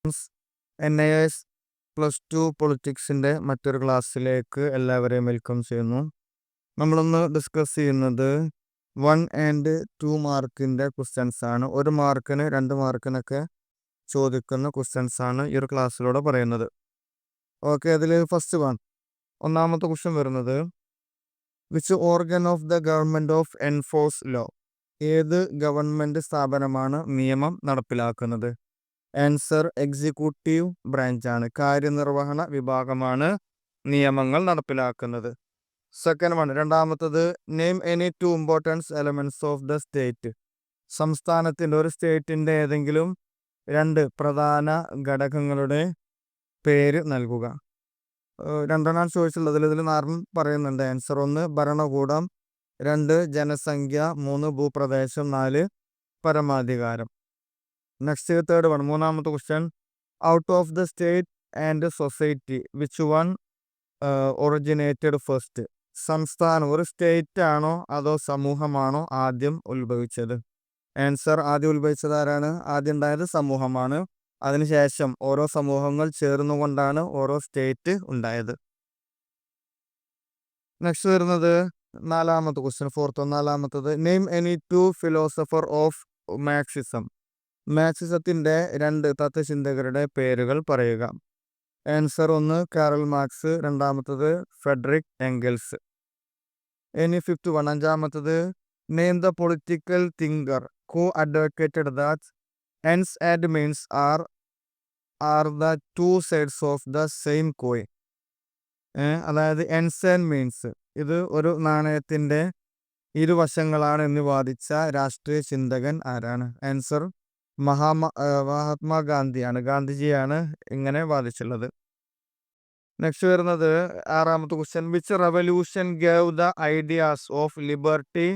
NIS +2 പൊളിറ്റിക്സിൻ്റെ മറ്റൊരു ക്ലാസ്സിലേക്ക് എല്ലാവരെയും വെൽക്കം ചെയ്യുന്നു. നമ്മളൊന്ന് ഡിസ്കസ് ചെയ്യുന്നത് 1 ആൻഡ് 2 മാർക്കിൻ്റെ ക്വസ്റ്റ്യൻസ് ആണ്. 1 മാർക്കിന് 2 മാർക്കിനൊക്കെ ചോദിക്കുന്ന ക്വസ്റ്റ്യൻസ് ആണ് ഈ ഒരു ക്ലാസ്സിലൂടെ പറയുന്നത്. ഓക്കെ, അതിൽ ഫസ്റ്റ് ഒന്നാമത്തെ ക്വസ്റ്റ്യൻ വരുന്നത് which organ of the government of enforce law? ഏത് ഗവൺമെൻറ് സ്ഥാപനമാണ് നിയമം നടപ്പിലാക്കുന്നത്? ആൻസർ എക്സിക്യൂട്ടീവ് ബ്രാഞ്ച് ആണ്. കാര്യനിർവഹണ വിഭാഗമാണ് നിയമങ്ങൾ നടപ്പിലാക്കുന്നത്. സെക്കൻഡ് രണ്ടാമത്തത് name any 2 importance elements of the state. സംസ്ഥാനത്തിൻ്റെ ഒരു സ്റ്റേറ്റിൻ്റെ ഏതെങ്കിലും 2 പ്രധാന ഘടകങ്ങളുടെ പേര് നൽകുക. രണ്ടെണ്ണം ചോദിച്ചുള്ളതിൽ ഇതിൽ 4 പറയുന്നുണ്ട് ആൻസർ. 1 ഭരണകൂടം, 2 ജനസംഖ്യ, 3 ഭൂപ്രദേശം, 4 പരമാധികാരം. നെക്സ്റ്റ് തേർഡ് മൂന്നാമത്തെ question out of the state and society which one originated first? സംസ്ഥാനം ഒരു സ്റ്റേറ്റ് ആണോ അതോ സമൂഹമാണോ ആദ്യം ഉത്ഭവിച്ചത്? ആൻസർ ആദ്യം ഉത്ഭവിച്ചത് ആരാണ്? ആദ്യം ഉണ്ടായത് സമൂഹമാണ്. അതിനുശേഷം ഓരോ സമൂഹങ്ങൾ ചേർന്നുകൊണ്ടാണ് ഓരോ സ്റ്റേറ്റ് ഉണ്ടായത്. നെക്സ്റ്റ് വരുന്നത് നാലാമത്തെ ക്വസ്റ്റ്യൻ നാലാമത്തത് name any 2 philosopher of Marxism. മാർക്സിസത്തിൻ്റെ 2 തത്വചിന്തകരുടെ പേരുകൾ പറയുക. ആൻസർ 1 കാറൽ മാർക്സ്, രണ്ടാമത്തത് ഫ്രെഡറിക് എംഗൽസ്. ഇനി ഫിഫ്ത്ത് അഞ്ചാമത്തത് name the political thinker who advocated that ends and means are the 2 sides of the same coin. അതായത് എൻഡ്സ് ആൻഡ് മീൻസ് ഇത് ഒരു നാണയത്തിൻ്റെ ഇരുവശങ്ങളാണ് എന്ന് വാദിച്ച രാഷ്ട്രീയ ചിന്തകൻ ആരാണ്? ആൻസർ മഹാത്മാഗാന്ധിയാണ്. ഗാന്ധിജിയാണ് ഇങ്ങനെ വാദിച്ചുള്ളത്. നെക്സ്റ്റ് വരുന്നത് ആറാമത്തെ question which revolution gave the ideas of liberty,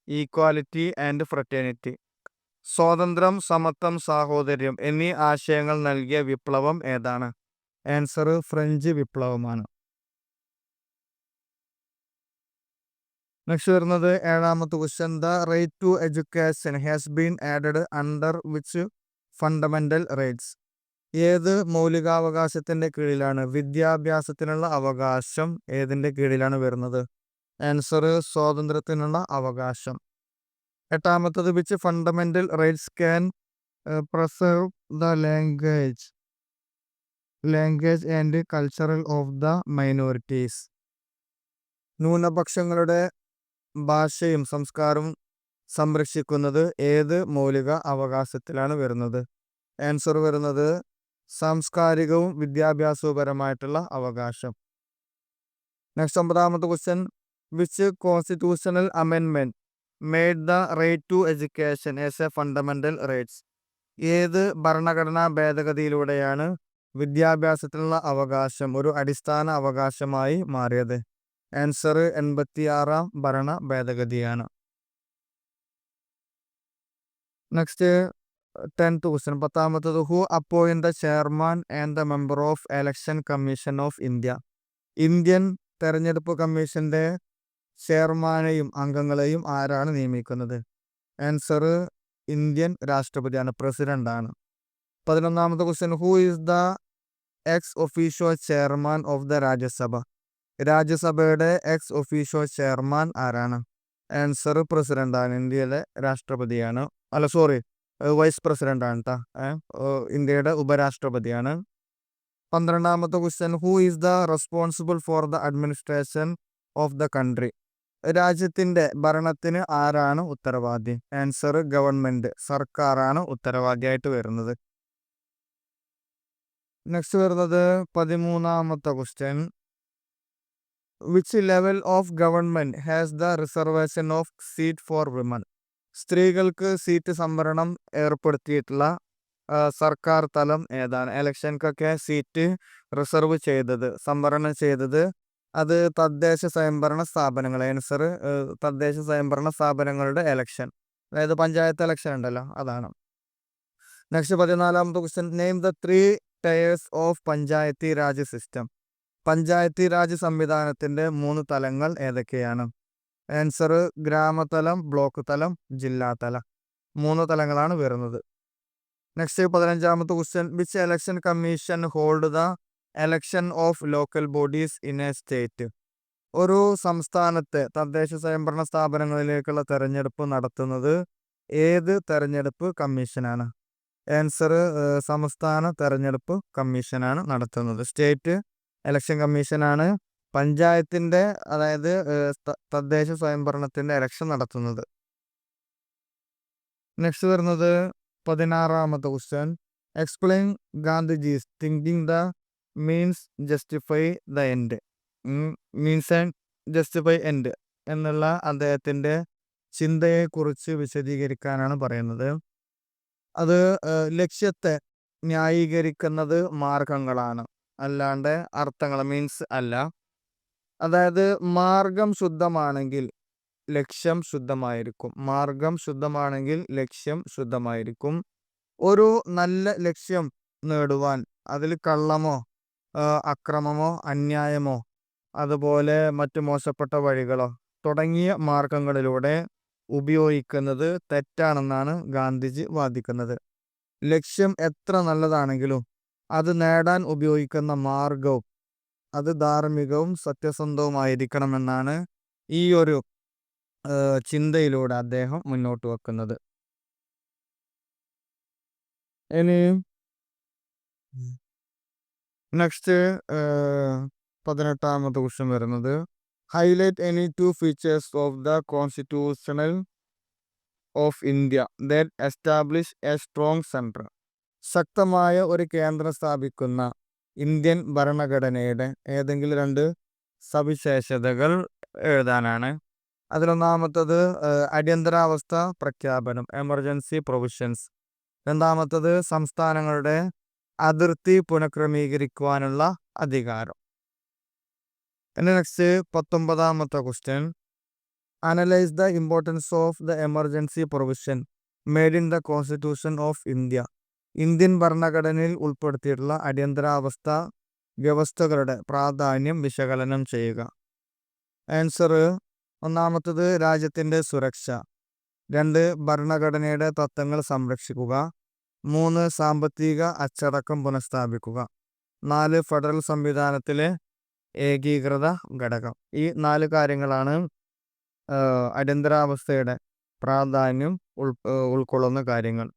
equality and fraternity? സ്വാതന്ത്ര്യം, സമത്വം, സാഹോദര്യം എന്നീ ആശയങ്ങൾ നൽകിയ വിപ്ലവം ഏതാണ്? Answer French വിപ്ലവമാണ്. നെക്സ്റ്റ് വരുന്നത് ഏഴാമത്തെ question the right to education has been added under which fundamental rights? ഏത് മൗലികാവകാശത്തിൻ്റെ കീഴിലാണ് വിദ്യാഭ്യാസത്തിനുള്ള അവകാശം ഏതിൻ്റെ കീഴിലാണ് വരുന്നത്? ആൻസർ സ്വാതന്ത്ര്യത്തിനുള്ള അവകാശം. എട്ടാമത്തത് which fundamental rights can preserve the language and cultural of the minorities? ന്യൂനപക്ഷങ്ങളുടെ ഭാഷയും സംസ്കാരവും സംരക്ഷിക്കുന്നത് ഏത് മൗലിക അവകാശത്തിലാണ് വരുന്നത്? ആൻസർ വരുന്നത് സാംസ്കാരികവും വിദ്യാഭ്യാസപരമായിട്ടുള്ള അവകാശം. നെക്സ്റ്റ് 9ാമത്തെ ക്വസ്റ്റ്യൻ വിച്ച് കോൺസ്റ്റിറ്റ്യൂഷണൽ അമെൻമെന്റ് made the right to education as a fundamental rights? ഏത് ഭരണഘടനാ ഭേദഗതിയിലൂടെയാണ് വിദ്യാഭ്യാസത്തിനുള്ള അവകാശം ഒരു അടിസ്ഥാന അവകാശമായി മാറിയത്? ആൻസർ 86ാം ഭരണ ഭേദഗതിയാണ്. നെക്സ്റ്റ് 10th ക്വസ്റ്റ്യൻ 10ാമത്തത് who appoint the chairman and the member of election commission of India? Indian തെരഞ്ഞെടുപ്പ് കമ്മീഷന്റെ ചെയർമാനെയും അംഗങ്ങളെയും ആരാണ് നിയമിക്കുന്നത്? ആൻസർ ഇന്ത്യൻ രാഷ്ട്രപതിയാണ്, പ്രസിഡന്റാണ്. 11ാമത്തെ question who is the ex officio chairman of the Rajya Sabha? രാജ്യസഭയുടെ എക്സ് ഒഫീഷ്യോ ചെയർമാൻ ആരാണ്? ആൻസർ പ്രസിഡന്റാണ്, ഇന്ത്യയിലെ രാഷ്ട്രപതിയാണ്. വൈസ് പ്രസിഡന്റ് ആണ് കേട്ടോ. ഇന്ത്യയുടെ ഉപരാഷ്ട്രപതിയാണ്. 12ാമത്തെ question who is the responsible for the administration of the country? രാജ്യത്തിന്റെ ഭരണത്തിന് ആരാണ് ഉത്തരവാദി? ആൻസർ ഗവൺമെന്റ്, സർക്കാരാണ് ഉത്തരവാദിയായിട്ട് വരുന്നത്. നെക്സ്റ്റ് വരുന്നത് 13ാമത്തെ question which level of government has the reservation of seat for women? സ്ത്രീകൾക്ക് സീറ്റ് സംവരണം ഏർപ്പെടുത്തിയിട്ടുള്ള സർക്കാർ തലം ഏതാണ്? ഇലക്ഷൻക്കൊക്കെ സീറ്റ് റിസർവ് ചെയ്തത്, സംവരണം ചെയ്തത് അത് തദ്ദേശ സ്വയംഭരണ സ്ഥാപനങ്ങൾ. ആൻസർ തദ്ദേശ സ്വയംഭരണ സ്ഥാപനങ്ങളുടെ എലക്ഷൻ, അതായത് പഞ്ചായത്ത് എലക്ഷൻ ഉണ്ടല്ലോ, അതാണ്. നെക്സ്റ്റ് 14ാമത്തെ question name the 3 tiers of Panchayati Raj system? Panchayati Raj സംവിധാനത്തിന്റെ 3 തലങ്ങൾ ഏതൊക്കെയാണ്? ആൻസർ ഗ്രാമതലം, ബ്ലോക്ക് തലം, ജില്ലാ തലം. 3 തലങ്ങളാണ് വരുന്നത്. നെക്സ്റ്റ് 15ാമത്തെ question, which election commission hold the election of local bodies in a state? ഒരു സംസ്ഥാനത്തെ തദ്ദേശ സ്വയംഭരണ സ്ഥാപനങ്ങളിലേക്കുള്ള തെരഞ്ഞെടുപ്പ് നടത്തുന്നത് ഏത് തെരഞ്ഞെടുപ്പ് കമ്മീഷനാണ്? ആൻസർ സംസ്ഥാന തെരഞ്ഞെടുപ്പ് കമ്മീഷനാണ് നടത്തുന്നത്. സ്റ്റേറ്റ് എലക്ഷൻ കമ്മീഷനാണ് പഞ്ചായത്തിന്റെ, അതായത് തദ്ദേശ സ്വയംഭരണത്തിന്റെ എലക്ഷൻ നടത്തുന്നത്. നെക്സ്റ്റ് വരുന്നത് 16ാമത്തെ question, explain Gandhiji's thinking the means justify the end. Means and justify end എന്നുള്ള അദ്ദേഹത്തിന്റെ ചിന്തയെക്കുറിച്ച് വിശദീകരിക്കാനാണ് പറയുന്നത്. അത് ലക്ഷ്യത്തെ ന്യായീകരിക്കുന്നത് മാർഗങ്ങളാണ്, അല്ലാണ്ട് അർത്ഥങ്ങൾ, മീൻസ് അല്ല. അതായത് മാർഗം ശുദ്ധമാണെങ്കിൽ ലക്ഷ്യം ശുദ്ധമായിരിക്കും. മാർഗം ശുദ്ധമാണെങ്കിൽ ലക്ഷ്യം ശുദ്ധമായിരിക്കും. ഒരു നല്ല ലക്ഷ്യം നേടുവാൻ അതിൽ കള്ളമോ അക്രമമോ അന്യായമോ അതുപോലെ മറ്റു മോശപ്പെട്ട വഴികളോ തുടങ്ങിയ മാർഗങ്ങളിലൂടെ ഉപയോഗിക്കുന്നത് തെറ്റാണെന്നാണ് ഗാന്ധിജി വാദിക്കുന്നത്. ലക്ഷ്യം എത്ര നല്ലതാണെങ്കിലും അത് നേടാൻ ഉപയോഗിക്കുന്ന മാർഗവും അത് ധാർമ്മികവും സത്യസന്ധവുമായിരിക്കണമെന്നാണ് ഈ ഒരു ചിന്തയിലൂടെ അദ്ദേഹം മുന്നോട്ട് വെക്കുന്നത്. ഇനി നെക്സ്റ്റ് 18ാമത്തെ ക്വസ്റ്റ്യൻ വരുന്നത്, highlight any 2 features of the constitutional of India that establish A strong central. ശക്തമായ ഒരു കേന്ദ്രം സ്ഥാപിക്കുന്ന ഇന്ത്യൻ ഭരണഘടനയുടെ ഏതെങ്കിലും 2 സവിശേഷതകൾ എഴുതാനാണ്. അതിലൊന്നാമത്തത് അടിയന്തരാവസ്ഥ പ്രഖ്യാപനം, എമർജൻസി പ്രൊവിഷൻസ്. രണ്ടാമത്തത് സംസ്ഥാനങ്ങളുടെ അതിർത്തി പുനഃക്രമീകരിക്കുവാനുള്ള അധികാരം. ഇനി നെക്സ്റ്റ് 19ാമത്തെ question, analyse the importance of the emergency provision made in the constitution of India. Indian ഭരണഘടനയിൽ ഉൾപ്പെടുത്തിയിട്ടുള്ള അടിയന്തരാവസ്ഥ വ്യവസ്ഥകളുടെ പ്രാധാന്യം വിശകലനം ചെയ്യുക. ആൻസർ, ഒന്നാമത്തത് രാജ്യത്തിൻ്റെ സുരക്ഷ, 2 ഭരണഘടനയുടെ തത്വങ്ങൾ സംരക്ഷിക്കുക, 3 സാമ്പത്തിക അച്ചടക്കം പുനഃസ്ഥാപിക്കുക, 4 ഫെഡറൽ സംവിധാനത്തിലെ ഏകീകൃത ഘടകം. ഈ 4 കാര്യങ്ങളാണ് അടിയന്തരാവസ്ഥയുടെ പ്രാധാന്യം ഉൾക്കൊള്ളുന്ന കാര്യങ്ങൾ.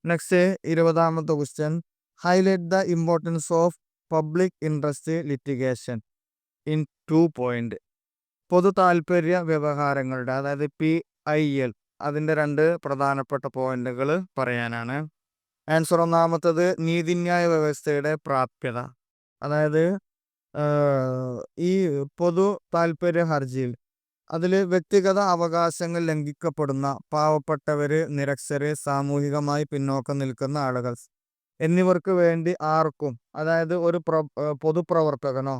നെക്സ്റ്റ് 20ാമത്തെ question, highlight the importance of public interest litigation in 2 point. പൊതു താൽപര്യ വ്യവഹാരങ്ങളുടെ, അതായത് PIL, അതിൻ്റെ 2 പ്രധാനപ്പെട്ട പോയിന്റുകൾ പറയാനാണ്. ആൻസർ, ഒന്നാമത്തത് നീതിന്യായ വ്യവസ്ഥയുടെ പ്രാപ്യത. അതായത് ഈ പൊതു താൽപര്യ ഹർജിയിൽ അതിൽ വ്യക്തിഗത അവകാശങ്ങൾ ലംഘിക്കപ്പെടുന്ന പാവപ്പെട്ടവര്, നിരക്ഷര്, സാമൂഹികമായി പിന്നോക്കം നിൽക്കുന്ന ആളുകൾ എന്നിവർക്ക് വേണ്ടി ആർക്കും, അതായത് ഒരു പൊതുപ്രവർത്തകനോ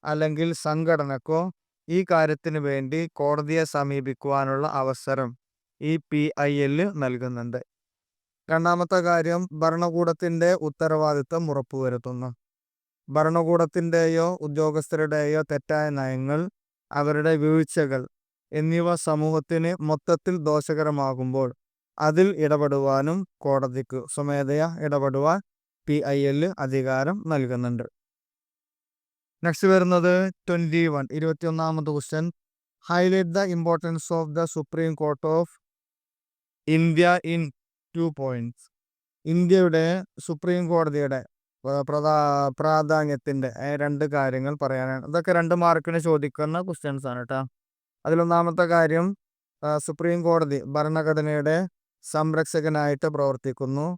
അല്ലെങ്കിൽ സംഘടനക്കോ ഈ കാര്യത്തിന് വേണ്ടി കോടതിയെ സമീപിക്കുവാനുള്ള അവസരം ഈ PIL നൽകുന്നുണ്ട്. രണ്ടാമത്തെ കാര്യം, ഭരണകൂടത്തിൻ്റെ ഉത്തരവാദിത്വം ഉറപ്പുവരുത്തുന്നു. ഭരണകൂടത്തിൻ്റെയോ ഉദ്യോഗസ്ഥരുടെയോ തെറ്റായ നയങ്ങൾ, അവരുടെ വീഴ്ചകൾ എന്നിവ സമൂഹത്തിന് മൊത്തത്തിൽ ദോഷകരമാകുമ്പോൾ അതിൽ ഇടപെടുവാനും കോടതിക്ക് സ്വമേധയാ ഇടപെടുവാൻ PIL അധികാരം നൽകുന്നുണ്ട്. നെക്സ്റ്റ് വരുന്നത് 21ാമത്തെ question, highlight the importance of the supreme court of India in 2 points. ഇന്ത്യയുടെ സുപ്രീം കോടതിയുടെ പ്രാധാന്യത്തിൻ്റെ 2 കാര്യങ്ങൾ പറയാനാണ്. ഇതൊക്കെ 2 മാർക്കിന് ചോദിക്കുന്ന ക്വസ്റ്റ്യൻസ് ആണ് കേട്ടോ. അതിലൊന്നാമത്തെ കാര്യം, സുപ്രീം കോടതി ഭരണഘടനയുടെ സംരക്ഷകനായിട്ട് പ്രവർത്തിക്കുന്നു.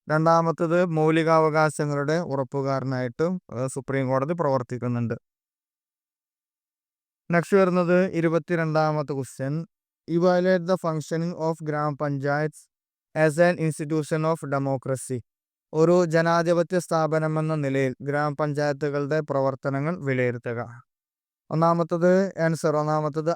രണ്ടാമത്തത്, മൗലികാവകാശങ്ങളുടെ ഉറപ്പുകാരനായിട്ട് സുപ്രീം കോടതി പ്രവർത്തിക്കുന്നുണ്ട്. നെക്സ്റ്റ് വരുന്നത് 22ാമത്തെ question, evaluate the functioning of grama panchayat as an institution of democracy. ഒരു ജനാധിപത്യ സ്ഥാപനമെന്ന നിലയിൽ ഗ്രാമപഞ്ചായത്തുകളുടെ പ്രവർത്തനങ്ങൾ വിലയിരുത്തുക. ഒന്നാമത്തത്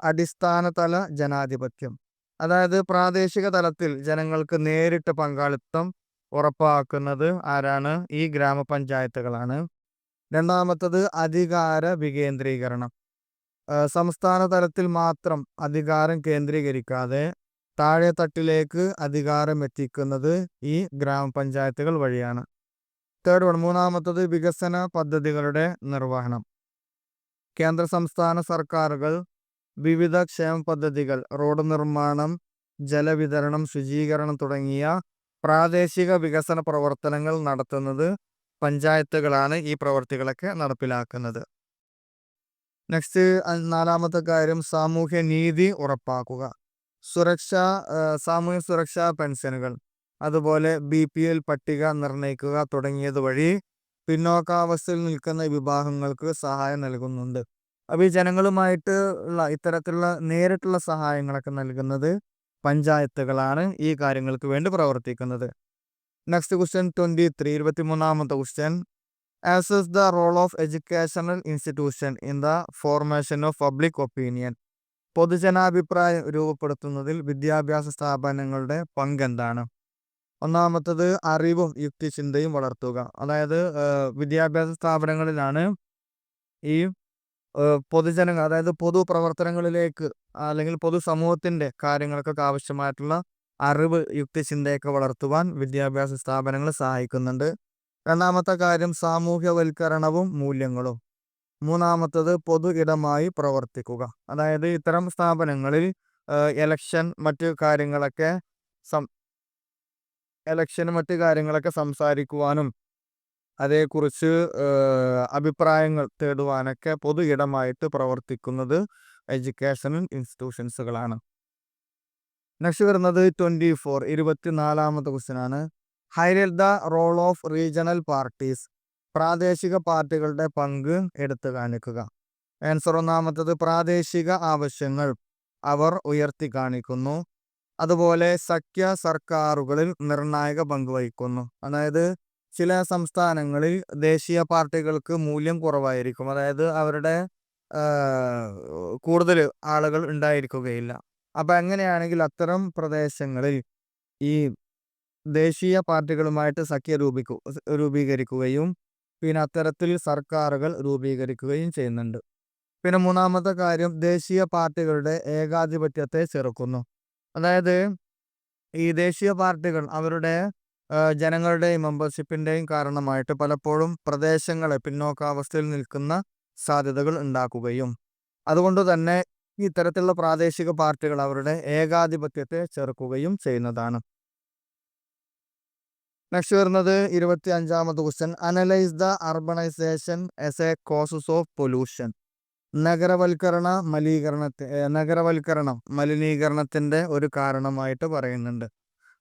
അടിസ്ഥാനതല ജനാധിപത്യം. അതായത് പ്രാദേശിക തലത്തിൽ ജനങ്ങൾക്ക് നേരിട്ട് പങ്കാളിത്തം ഉറപ്പാക്കുന്നത് ആരാണ്? ഈ ഗ്രാമപഞ്ചായത്തുകളാണ്. രണ്ടാമത്തത് അധികാര വികേന്ദ്രീകരണം. സംസ്ഥാന തലത്തിൽ മാത്രം അധികാരം കേന്ദ്രീകരിക്കാതെ താഴെ തട്ടിലേക്ക് അധികാരം എത്തിക്കുന്നത് ഈ ഗ്രാമപഞ്ചായത്തുകൾ വഴിയാണ്. തേർഡ് വൺ, മൂന്നാമത്തത് വികസന പദ്ധതികളുടെ നിർവഹണം. കേന്ദ്ര സംസ്ഥാന സർക്കാരുകൾ വിവിധ ക്ഷേമ പദ്ധതികൾ, റോഡ് നിർമ്മാണം, ജലവിതരണം, ശുചീകരണം തുടങ്ങിയ പ്രാദേശിക വികസന പ്രവർത്തനങ്ങൾ നടത്തുന്നത് പഞ്ചായത്തുകളാണ് ഈ പ്രവർത്തികളൊക്കെ നടപ്പിലാക്കുന്നത്. നെക്സ്റ്റ്, നാലാമത്തെ കാര്യം സാമൂഹ്യ നീതി ഉറപ്പാക്കുക. സാമൂഹ്യ സുരക്ഷാ പെൻഷനുകൾ, അതുപോലെ BPL പട്ടിക നിർണ്ണയിക്കുക തുടങ്ങിയത് വഴി പിന്നോക്കാവസ്ഥയിൽ നിൽക്കുന്ന വിഭാഗങ്ങൾക്ക് സഹായം നൽകുന്നുണ്ട്. അപ്പോൾ ഈ ജനങ്ങളുമായിട്ട് ഉള്ള ഇത്തരത്തിലുള്ള നേരിട്ടുള്ള സഹായങ്ങളൊക്കെ നൽകുന്നത് പഞ്ചായത്തുകളാണ് ഈ കാര്യങ്ങൾക്ക് വേണ്ടി പ്രവർത്തിക്കുന്നത്. നെക്സ്റ്റ് ക്വസ്റ്റ്യൻ 23, 23ാമത്തെ question. Assess the role of educational institution in the formation of public opinion. പൊതുജനാഭിപ്രായം രൂപപ്പെടുത്തുന്നതിൽ വിദ്യാഭ്യാസ സ്ഥാപനങ്ങളുടെ പങ്കെന്താണ്? ഒന്നാമത്തത് അറിവും യുക്തിചിന്തയും വളർത്തുക. അതായത് വിദ്യാഭ്യാസ സ്ഥാപനങ്ങളിലാണ് ഈ പൊതുജനങ്ങൾ, അതായത് പൊതുപ്രവർത്തനങ്ങളിലേക്ക് അല്ലെങ്കിൽ പൊതുസമൂഹത്തിൻ്റെ കാര്യങ്ങൾക്കൊക്കെ ആവശ്യമായിട്ടുള്ള അറിവ് യുക്തിചിന്തയൊക്കെ വളർത്തുവാൻ വിദ്യാഭ്യാസ സ്ഥാപനങ്ങൾ സഹായിക്കുന്നുണ്ട്. രണ്ടാമത്തെ കാര്യം സാമൂഹ്യവൽക്കരണവും മൂല്യങ്ങളും. മൂന്നാമത്തത് പൊതു ഇടമായി പ്രവർത്തിക്കുക. അതായത് ഇത്തരം സ്ഥാപനങ്ങളിൽ ഇലക്ഷൻ മറ്റു കാര്യങ്ങളൊക്കെ സംസാരിക്കുവാനും അതേക്കുറിച്ച് അഭിപ്രായങ്ങൾ തേടുവാനൊക്കെ പൊതു ഇടമായിട്ട് പ്രവർത്തിക്കുന്നത് എഡ്യൂക്കേഷണൽ ഇൻസ്റ്റിറ്റ്യൂഷൻസുകളാണ്. നെക്സ്റ്റ് വരുന്നത് 24, 24ാമത്തെ ക്വസ്റ്റ്യൻ ആണ്. Highlight the role of regional parties. പ്രാദേശിക പാർട്ടികളുടെ പങ്ക് എടുത്തു കാണിക്കുക. ആൻസർ ഒന്നാമത്തത് പ്രാദേശിക ആവശ്യങ്ങൾ അവർ ഉയർത്തി കാണിക്കുന്നു. അതുപോലെ സഖ്യ സർക്കാരുകളിൽ നിർണായക പങ്ക് വഹിക്കുന്നു. അതായത് ചില സംസ്ഥാനങ്ങളിൽ ദേശീയ പാർട്ടികൾക്ക് മൂല്യം കുറവായിരിക്കും. അതായത് അവരുടെ കൂടുതൽ ആളുകൾ ഉണ്ടായിരിക്കുകയില്ല. അപ്പം അങ്ങനെയാണെങ്കിൽ അത്തരം പ്രദേശങ്ങളിൽ ഈ ദേശീയ പാർട്ടികളുമായിട്ട് സഖ്യ രൂപീകരിക്കുകയും പിന്നെ അത്തരത്തിൽ സർക്കാരുകൾ രൂപീകരിക്കുകയും ചെയ്യുന്നുണ്ട്. പിന്നെ മൂന്നാമത്തെ കാര്യം ദേശീയ പാർട്ടികളുടെ ഏകാധിപത്യത്തെ ചെറുക്കുന്നു. അതായത് ഈ ദേശീയ പാർട്ടികൾ അവരുടെ ജനങ്ങളുടെയും മെമ്പർഷിപ്പിൻ്റെയും കാരണമായിട്ട് പലപ്പോഴും പ്രദേശങ്ങളെ പിന്നോക്കാവസ്ഥയിൽ നിൽക്കുന്ന സാധ്യതകൾ ഉണ്ടാക്കുകയും അതുകൊണ്ട് തന്നെ ഇത്തരത്തിലുള്ള പ്രാദേശിക പാർട്ടികൾ അവരുടെ ഏകാധിപത്യത്തെ ചെറുക്കുകയും ചെയ്യുന്നതാണ്. നെക്സ്റ്റ് വരുന്നത് 25ാമത്തെ question. Analyse the urbanisation as a causes of pollution. നഗരവൽക്കരണം മലിനീകരണത്തിൻ്റെ ഒരു കാരണമായിട്ട് പറയുന്നുണ്ട്.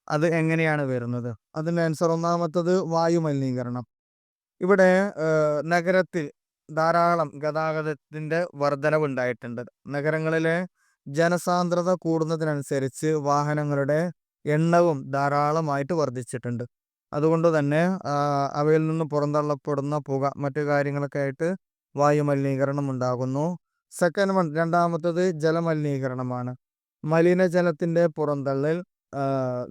അത് എങ്ങനെയാണ് വരുന്നത്? അതിൻ്റെ ആൻസർ ഒന്നാമത്തത് വായു മലിനീകരണം. ഇവിടെ നഗരത്തിൽ ധാരാളം ഗതാഗതത്തിൻ്റെ വർധനവുണ്ടായിട്ടുണ്ട്. നഗരങ്ങളിലെ ജനസാന്ദ്രത കൂടുന്നതിനനുസരിച്ച് വാഹനങ്ങളുടെ എണ്ണവും ധാരാളമായിട്ട് വർദ്ധിച്ചിട്ടുണ്ട്. അതുകൊണ്ട് തന്നെ അവയിൽ നിന്ന് പുറന്തള്ളപ്പെടുന്ന പുക മറ്റു കാര്യങ്ങളൊക്കെ ആയിട്ട് വായു മലിനീകരണം ഉണ്ടാകുന്നു. സെക്കൻഡ് വൺ, രണ്ടാമത്തത് ജലമലിനീകരണമാണ്. മലിനജലത്തിൻ്റെ പുറന്തള്ളൽ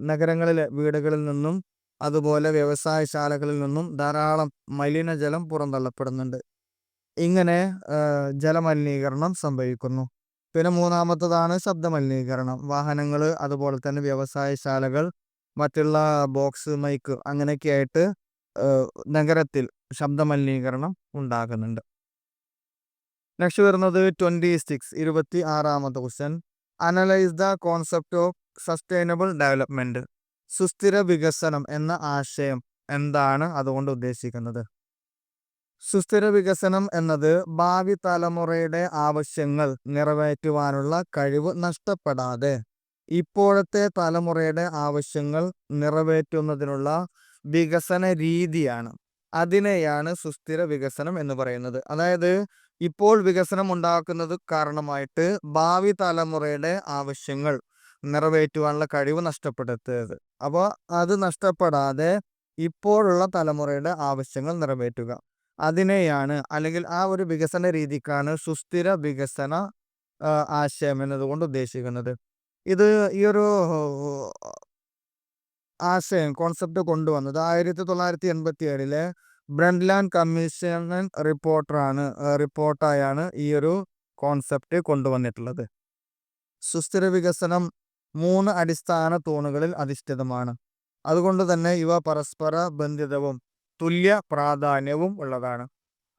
നഗരങ്ങളിലെ വീടുകളിൽ നിന്നും അതുപോലെ വ്യവസായശാലകളിൽ നിന്നും ധാരാളം മലിനജലം പുറന്തള്ളപ്പെടുന്നുണ്ട്. ഇങ്ങനെ ജലമലിനീകരണം സംഭവിക്കുന്നു. പിന്നെ മൂന്നാമത്തതാണ് ശബ്ദമലിനീകരണം. വാഹനങ്ങൾ അതുപോലെ തന്നെ വ്യവസായശാലകൾ മറ്റുള്ള ബോക്സ് മൈക്ക് അങ്ങനെയൊക്കെ ആയിട്ട് നഗരത്തിൽ ശബ്ദമലിനീകരണം ഉണ്ടാകുന്നുണ്ട്. നെക്സ്റ്റ് വരുന്നത് 26, 26ാമത്തെ question. Analyse the concept of sustainable development. സുസ്ഥിര വികസനം എന്ന ആശയം എന്താണ് അതുകൊണ്ട് ഉദ്ദേശിക്കുന്നത്? സുസ്ഥിര വികസനം എന്നത് ഭാവി തലമുറയുടെ ആവശ്യങ്ങൾ നിറവേറ്റുവാനുള്ള കഴിവ് നഷ്ടപ്പെടാതെ ഇപ്പോഴത്തെ തലമുറയുടെ ആവശ്യങ്ങൾ നിറവേറ്റുന്നതിനുള്ള വികസന രീതിയാണ്. അതിനെയാണ് സുസ്ഥിര വികസനം എന്ന് പറയുന്നത്. അതായത് ഇപ്പോൾ വികസനം ഉണ്ടാക്കുന്നത് കാരണമായിട്ട് ഭാവി തലമുറയുടെ ആവശ്യങ്ങൾ നിറവേറ്റുവാനുള്ള കഴിവ് നഷ്ടപ്പെടുത്തരുത്. അപ്പോൾ അത് നഷ്ടപ്പെടാതെ ഇപ്പോഴുള്ള തലമുറയുടെ ആവശ്യങ്ങൾ നിറവേറ്റുക, അതിനെയാണ് അല്ലെങ്കിൽ ആ ഒരു വികസന രീതിക്കാണ് സുസ്ഥിര വികസന ആശയം എന്നതുകൊണ്ട് ഉദ്ദേശിക്കുന്നത്. ഈ ഒരു ആശയം കോൺസെപ്റ്റ് കൊണ്ടുവന്നത് 1987 ബ്രണ്ട്ലാൻഡ് കമ്മീഷൻ റിപ്പോർട്ടായാണ് ഈ ഒരു കോൺസെപ്റ്റ് കൊണ്ടുവന്നിട്ടുള്ളത്. സുസ്ഥിര വികസനം 3 അടിസ്ഥാന തൂണുകളിൽ അധിഷ്ഠിതമാണ്. അതുകൊണ്ട് തന്നെ ഇവ പരസ്പര ബന്ധിതവും തുല്യ പ്രാധാന്യവും ഉള്ളതാണ്.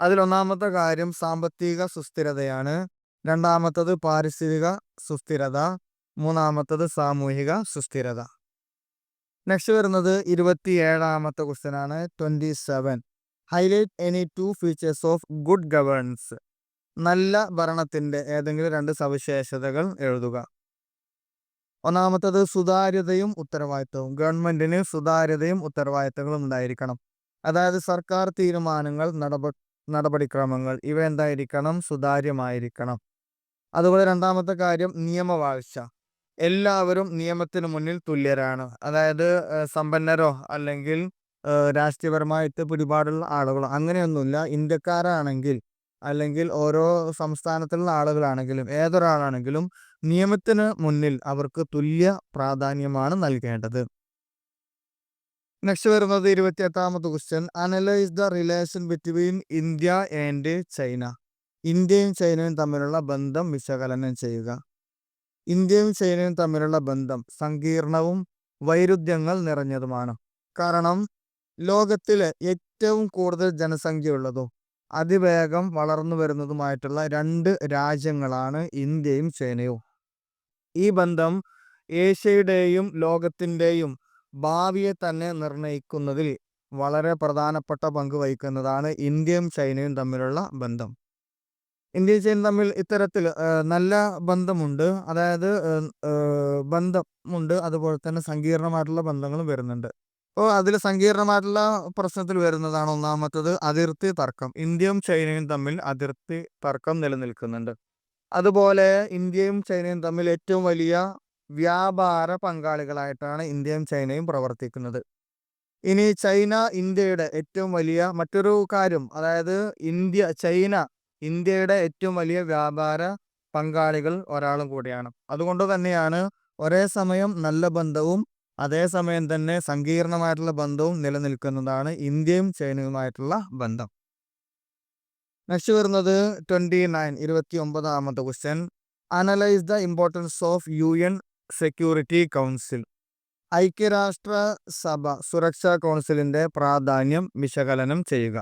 അതിലൊന്നാമത്തെ കാര്യം സാമ്പത്തിക സുസ്ഥിരതയാണ്. രണ്ടാമത്തത് പാരിസ്ഥിതിക സുസ്ഥിരത. മൂന്നാമത്തത് സാമൂഹിക സുസ്ഥിരത. നെക്സ്റ്റ് വരുന്നത് 27ാമത്തെ ക്വസ്റ്റ്യൻ ആണ്. 27. Highlight any 2 features of good governance. നല്ല ഭരണത്തിന്റെ ഏതെങ്കിലും 2 സവിശേഷതകൾ എഴുതുക. ഒന്നാമത്തത് സുതാര്യതയും ഉത്തരവാദിത്വവും. ഗവൺമെന്റിന് സുതാര്യതയും ഉത്തരവാദിത്തങ്ങളും ഉണ്ടായിരിക്കണം. അതായത് സർക്കാർ തീരുമാനങ്ങൾ, നടപടിക്രമങ്ങൾ ഇവ എന്തായിരിക്കണം? സുതാര്യമായിരിക്കണം. അതുപോലെ രണ്ടാമത്തെ കാര്യം നിയമവാഴ്ച. എല്ലാവരും നിയമത്തിന് മുന്നിൽ തുല്യരാണ്. അതായത് സമ്പന്നരോ അല്ലെങ്കിൽ രാഷ്ട്രീയപരമായിട്ട് പിടിപാടുള്ള ആളുകളോ അങ്ങനെയൊന്നുമില്ല. ഇന്ത്യക്കാരാണെങ്കിൽ അല്ലെങ്കിൽ ഓരോ സംസ്ഥാനത്തുള്ള ആളുകളാണെങ്കിലും ഏതൊരാളാണെങ്കിലും നിയമത്തിന് മുന്നിൽ അവർക്ക് തുല്യ പ്രാധാന്യമാണ് നൽകേണ്ടത്. നെക്സ്റ്റ് വരുന്നത് 28ാമത്തെ question. Analyse the relation between India and China. ഇന്ത്യയും ചൈനയും തമ്മിലുള്ള ബന്ധം വിശകലനം ചെയ്യുക. ഇന്ത്യയും ചൈനയും തമ്മിലുള്ള ബന്ധം സങ്കീർണവും വൈരുദ്ധ്യങ്ങൾ നിറഞ്ഞതുമാണ്. കാരണം ലോകത്തിലെ ഏറ്റവും കൂടുതൽ ജനസംഖ്യയുള്ളതും അതിവേഗം വളർന്നു വരുന്നതുമായിട്ടുള്ള 2 രാജ്യങ്ങളാണ് ഇന്ത്യയും ചൈനയും. ഈ ബന്ധം ഏഷ്യയുടെയും ലോകത്തിൻ്റെയും ഭാവിയെ തന്നെ നിർണയിക്കുന്നതിൽ വളരെ പ്രധാനപ്പെട്ട പങ്ക് വഹിക്കുന്നതാണ് ഇന്ത്യയും ചൈനയും തമ്മിലുള്ള ബന്ധം. ഇന്ത്യയും ചൈനയും തമ്മിൽ ഇത്തരത്തിൽ നല്ല ബന്ധമുണ്ട്. അതായത് ബന്ധമുണ്ട്, അതുപോലെ തന്നെ സങ്കീർണമായിട്ടുള്ള ബന്ധങ്ങളും വരുന്നുണ്ട്. അപ്പോൾ അതിൽ സങ്കീർണമായിട്ടുള്ള പ്രശ്നത്തിൽ വരുന്നതാണ് ഒന്നാമത്തത് അതിർത്തി തർക്കം. ഇന്ത്യയും ചൈനയും തമ്മിൽ അതിർത്തി തർക്കം നിലനിൽക്കുന്നുണ്ട്. അതുപോലെ ഇന്ത്യയും ചൈനയും തമ്മിൽ ഏറ്റവും വലിയ വ്യാപാര പങ്കാളികളായിട്ടാണ് ഇന്ത്യയും ചൈനയും പ്രവർത്തിക്കുന്നത്. ഇനി ചൈന ഇന്ത്യയുടെ ഏറ്റവും വലിയ മറ്റൊരു കാര്യം, അതായത് ചൈന ഇന്ത്യയുടെ ഏറ്റവും വലിയ വ്യാപാര പങ്കാളികൾ ഒരാളും കൂടിയാണ്. അതുകൊണ്ട് തന്നെയാണ് ഒരേ സമയം നല്ല ബന്ധവും അതേസമയം തന്നെ സങ്കീർണമായിട്ടുള്ള ബന്ധവും നിലനിൽക്കുന്നതാണ് ഇന്ത്യയും ചൈനയുമായിട്ടുള്ള ബന്ധം. നെക്സ്റ്റ് വരുന്നത് 29ാമത്തെ question. Analyse the importance of UN security council. ഐക്യരാഷ്ട്ര സഭ സുരക്ഷാ കൗൺസിലിന്റെ പ്രാധാന്യം വിശകലനം ചെയ്യുക.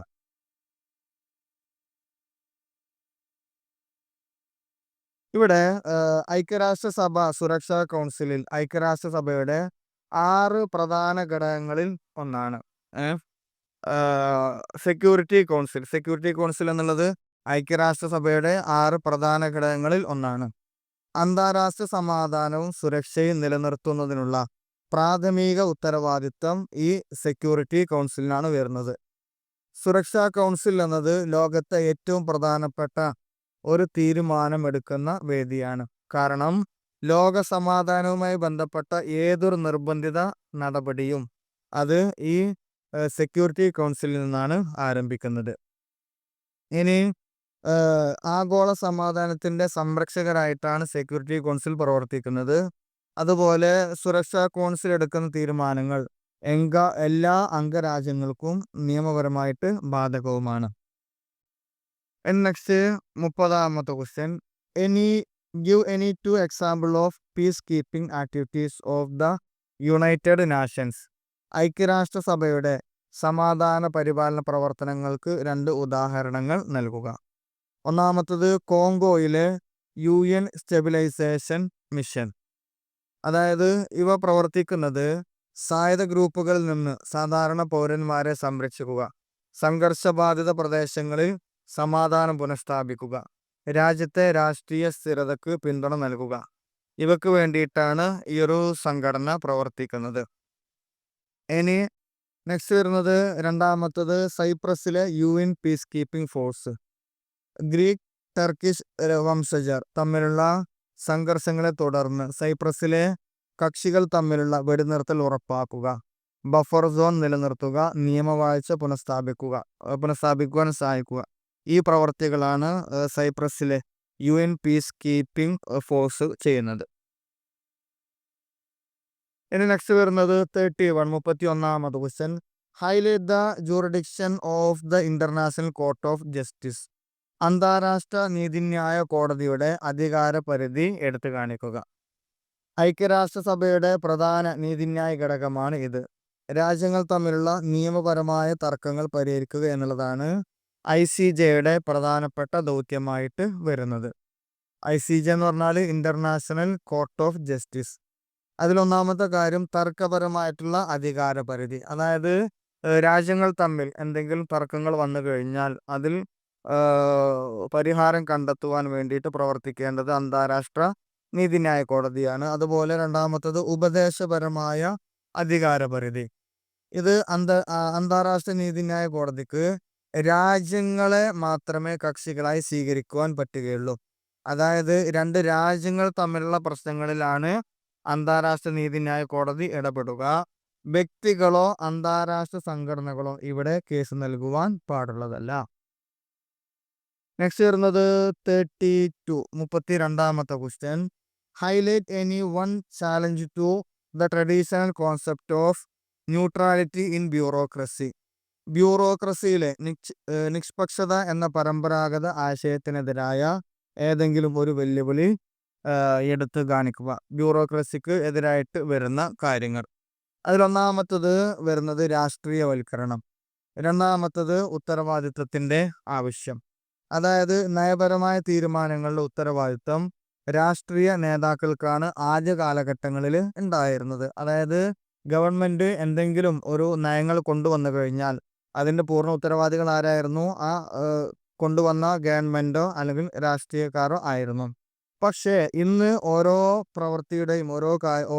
ഇവിടെ ഐക്യരാഷ്ട്രസഭ സുരക്ഷാ കൗൺസിലിൽ ഐക്യരാഷ്ട്രസഭയുടെ 6 പ്രധാന ഘടകങ്ങളിൽ ഒന്നാണ് സെക്യൂരിറ്റി കൗൺസിൽ. സെക്യൂരിറ്റി കൗൺസിൽ എന്നുള്ളത് ഐക്യരാഷ്ട്രസഭയുടെ 6 പ്രധാന ഘടകങ്ങളിൽ ഒന്നാണ്. അന്താരാഷ്ട്ര സമാധാനവും സുരക്ഷയും നിലനിർത്തുന്നതിനുള്ള പ്രാഥമിക ഉത്തരവാദിത്തം ഈ സെക്യൂരിറ്റി കൗൺസിലിനാണ് വരുന്നത്. സുരക്ഷാ കൗൺസിൽ എന്നത് ലോകത്തെ ഏറ്റവും പ്രധാനപ്പെട്ട ഒരു തീരുമാനമെടുക്കുന്ന വേദിയാണ്. കാരണം ലോക സമാധാനവുമായി ബന്ധപ്പെട്ട ഏതൊരു നിർബന്ധിത നടപടിയും അത് ഈ സെക്യൂരിറ്റി കൗൺസിലിൽ നിന്നാണ് ആരംഭിക്കുന്നത്. ഇനി ആഗോള സമാധാനത്തിന്റെ സംരക്ഷകരായിട്ടാണ് സെക്യൂരിറ്റി കൗൺസിൽ പ്രവർത്തിക്കുന്നത്. അതുപോലെ സുരക്ഷാ കൗൺസിൽ എടുക്കുന്ന തീരുമാനങ്ങൾ എല്ലാ അംഗരാജ്യങ്ങൾക്കും നിയമപരമായിട്ട് ബാധകവുമാണ്. നെക്സ്റ്റ് 30ാമത്തെ question. give any 2 example of peacekeeping activities of the United Nations. ഐക്യരാഷ്ട്രസഭയുടെ സമാധാന പരിപാലന പ്രവർത്തനങ്ങൾക്ക് 2 ഉദാഹരണങ്ങൾ നൽകുക. ഒന്നാമത്തത് കോങ്കോയിലെ UN സ്റ്റെബിലൈസേഷൻ മിഷൻ. അതായത് ഇവ പ്രവർത്തിക്കുന്നത് സായുധ ഗ്രൂപ്പുകളിൽ നിന്ന് സാധാരണ പൗരന്മാരെ സംരക്ഷിക്കുക, സംഘർഷബാധിത പ്രദേശങ്ങളിൽ സമാധാനം പുനഃസ്ഥാപിക്കുക, രാജ്യത്തെ രാഷ്ട്രീയ സ്ഥിരതയ്ക്ക് പിന്തുണ നൽകുക. ഇവക്ക് വേണ്ടിയിട്ടാണ് ഈ ഒരു സംഘടന പ്രവർത്തിക്കുന്നത്. ഇനി നെക്സ്റ്റ് വരുന്നത് രണ്ടാമത്തത് സൈപ്രസിലെ UN peace keeping force. Greek Turkish വംശജർ തമ്മിലുള്ള സംഘർഷങ്ങളെ തുടർന്ന് സൈപ്രസിലെ കക്ഷികൾ തമ്മിലുള്ള വെടിനിർത്തൽ ഉറപ്പാക്കുക, ബഫർ സോൺ നിലനിർത്തുക, നിയമവാഴ്ച പുനഃസ്ഥാപിക്കുവാൻ സഹായിക്കുക. ഈ പ്രവർത്തികളാണ് സൈപ്രസിലെ UN പീസ് കീപ്പിംഗ് ഫോഴ്സ് ചെയ്യുന്നത്. ഇനി നെക്സ്റ്റ് വരുന്നത് 31ാമത് question. Highlight the jurisdiction of the international court of justice. അന്താരാഷ്ട്ര നീതിന്യായ കോടതിയുടെ അധികാര പരിധി എടുത്തു കാണിക്കുക. ഐക്യരാഷ്ട്രസഭയുടെ പ്രധാന നീതിന്യായ ഘടകമാണ് ഇത്. രാജ്യങ്ങൾ തമ്മിലുള്ള നിയമപരമായ തർക്കങ്ങൾ പരിഹരിക്കുക എന്നുള്ളതാണ് ICJയുടെ പ്രധാനപ്പെട്ട ദൗത്യമായിട്ട് വരുന്നത്. ICJ എന്ന് പറഞ്ഞാൽ ഇന്റർനാഷണൽ കോർട്ട് ഓഫ് ജസ്റ്റിസ്. അതിലൊന്നാമത്തെ കാര്യം തർക്കപരമായിട്ടുള്ള അധികാരപരിധി. അതായത് രാജ്യങ്ങൾ തമ്മിൽ എന്തെങ്കിലും തർക്കങ്ങൾ വന്നു കഴിഞ്ഞാൽ അതിൽ പരിഹാരം കണ്ടെത്തുവാൻ വേണ്ടിയിട്ട് പ്രവർത്തിക്കേണ്ടത് അന്താരാഷ്ട്ര നീതിന്യായ കോടതിയാണ്. അതുപോലെ രണ്ടാമത്തത് ഉപദേശപരമായ അധികാരപരിധി. ഇത് അന്താരാഷ്ട്ര നീതിന്യായ കോടതിക്ക് രാജ്യങ്ങളെ മാത്രമേ കക്ഷികളായി സ്വീകരിക്കുവാൻ പറ്റുകയുള്ളൂ. അതായത് രണ്ട് രാജ്യങ്ങൾ തമ്മിലുള്ള പ്രശ്നങ്ങളിലാണ് അന്താരാഷ്ട്ര നീതിന്യായ കോടതി ഇടപെടുക. വ്യക്തികളോ അന്താരാഷ്ട്ര സംഘടനകളോ ഇവിടെ കേസ് നൽകുവാൻ പാടുള്ളതല്ല. നെക്സ്റ്റ് വരുന്നത് 32 question. Highlight any one challenge to the traditional concept of neutrality in bureaucracy. ബ്യൂറോക്രസിയിലെ നിഷ്പക്ഷത എന്ന പരമ്പരാഗത ആശയത്തിനെതിരായ ഏതെങ്കിലും ഒരു വെല്ലുവിളി എടുത്ത് കാണിക്കുക. ബ്യൂറോക്രസിക്ക് എതിരായിട്ട് വരുന്ന കാര്യങ്ങൾ. അതിലൊന്നാമത്തത് വരുന്നത് രാഷ്ട്രീയവൽക്കരണം. രണ്ടാമത്തത് ഉത്തരവാദിത്വത്തിൻ്റെ ആവശ്യം. അതായത് നയപരമായ തീരുമാനങ്ങളുടെ ഉത്തരവാദിത്വം രാഷ്ട്രീയ നേതാക്കൾക്കാണ് ആദ്യ കാലഘട്ടങ്ങളിൽ ഉണ്ടായിരുന്നത്. അതായത് ഗവൺമെന്റ് എന്തെങ്കിലും ഒരു നയങ്ങൾ കൊണ്ടുവന്നു കഴിഞ്ഞാൽ അതിൻ്റെ പൂർണ്ണ ഉത്തരവാദികൾ ആരായിരുന്നു? ആ കൊണ്ടുവന്ന ഗവൺമെന്റോ അല്ലെങ്കിൽ രാഷ്ട്രീയക്കാരോ ആയിരുന്നു. പക്ഷേ ഇന്ന് ഓരോ പ്രവൃത്തിയുടെയും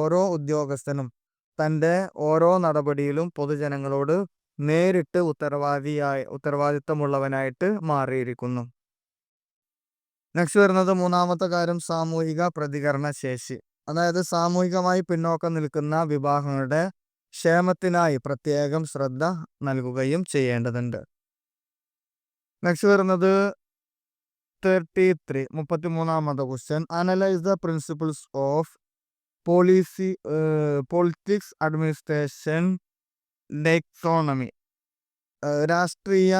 ഓരോ ഉദ്യോഗസ്ഥനും തൻ്റെ ഓരോ നടപടിയിലും പൊതുജനങ്ങളോട് നേരിട്ട് ഉത്തരവാദിത്തമുള്ളവനായിട്ട് മാറിയിരിക്കുന്നു. നെക്സ്റ്റ് വരുന്നത് മൂന്നാമത്തെ കാര്യം സാമൂഹിക പ്രതികരണ ശേഷി. അതായത് സാമൂഹികമായി പിന്നോക്കം നിൽക്കുന്ന വിഭാഗങ്ങളുടെ ക്ഷേമത്തിനായി പ്രത്യേകം ശ്രദ്ധ നൽകുകയും ചെയ്യേണ്ടതുണ്ട്. നെക്സ്റ്റ് വരുന്നത് 33 question. Analyse the principles of politics administration dichotomy. രാഷ്ട്രീയ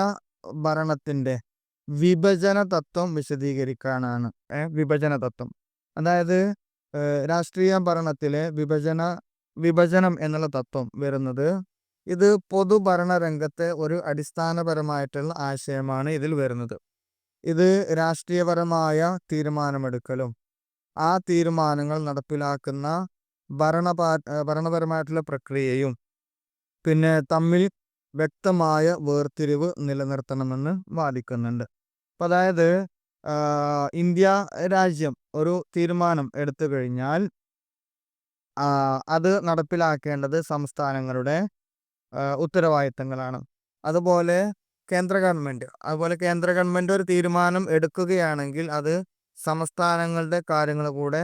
ഭരണത്തിൻ്റെ വിഭജന തത്വം വിശദീകരിക്കാനാണ്. വിഭജന തത്വം അതായത് രാഷ്ട്രീയ ഭരണത്തിലെ വിഭജനം എന്നുള്ള തത്വം വരുന്നത് ഇത് പൊതുഭരണ രംഗത്തെ ഒരു അടിസ്ഥാനപരമായിട്ടുള്ള ആശയമാണ് ഇതിൽ വരുന്നത്. ഇത് രാഷ്ട്രീയപരമായ തീരുമാനമെടുക്കലും ആ തീരുമാനങ്ങൾ നടപ്പിലാക്കുന്ന ഭരണപരമായിട്ടുള്ള പ്രക്രിയയും പിന്നെ തമ്മിൽ വ്യക്തമായ വേർതിരിവ് നിലനിർത്തണമെന്ന് വാദിക്കുന്നുണ്ട്. അപ്പം അതായത് ഇന്ത്യ രാജ്യം ഒരു തീരുമാനം എടുത്തു കഴിഞ്ഞാൽ അത് നടപ്പിലാക്കേണ്ടത് സംസ്ഥാനങ്ങളുടെ ഉത്തരവാദിത്തങ്ങളാണ്. അതുപോലെ കേന്ദ്ര ഗവൺമെന്റ് ഒരു തീരുമാനം എടുക്കുകയാണെങ്കിൽ അത് സംസ്ഥാനങ്ങളുടെ കാര്യങ്ങൾ കൂടെ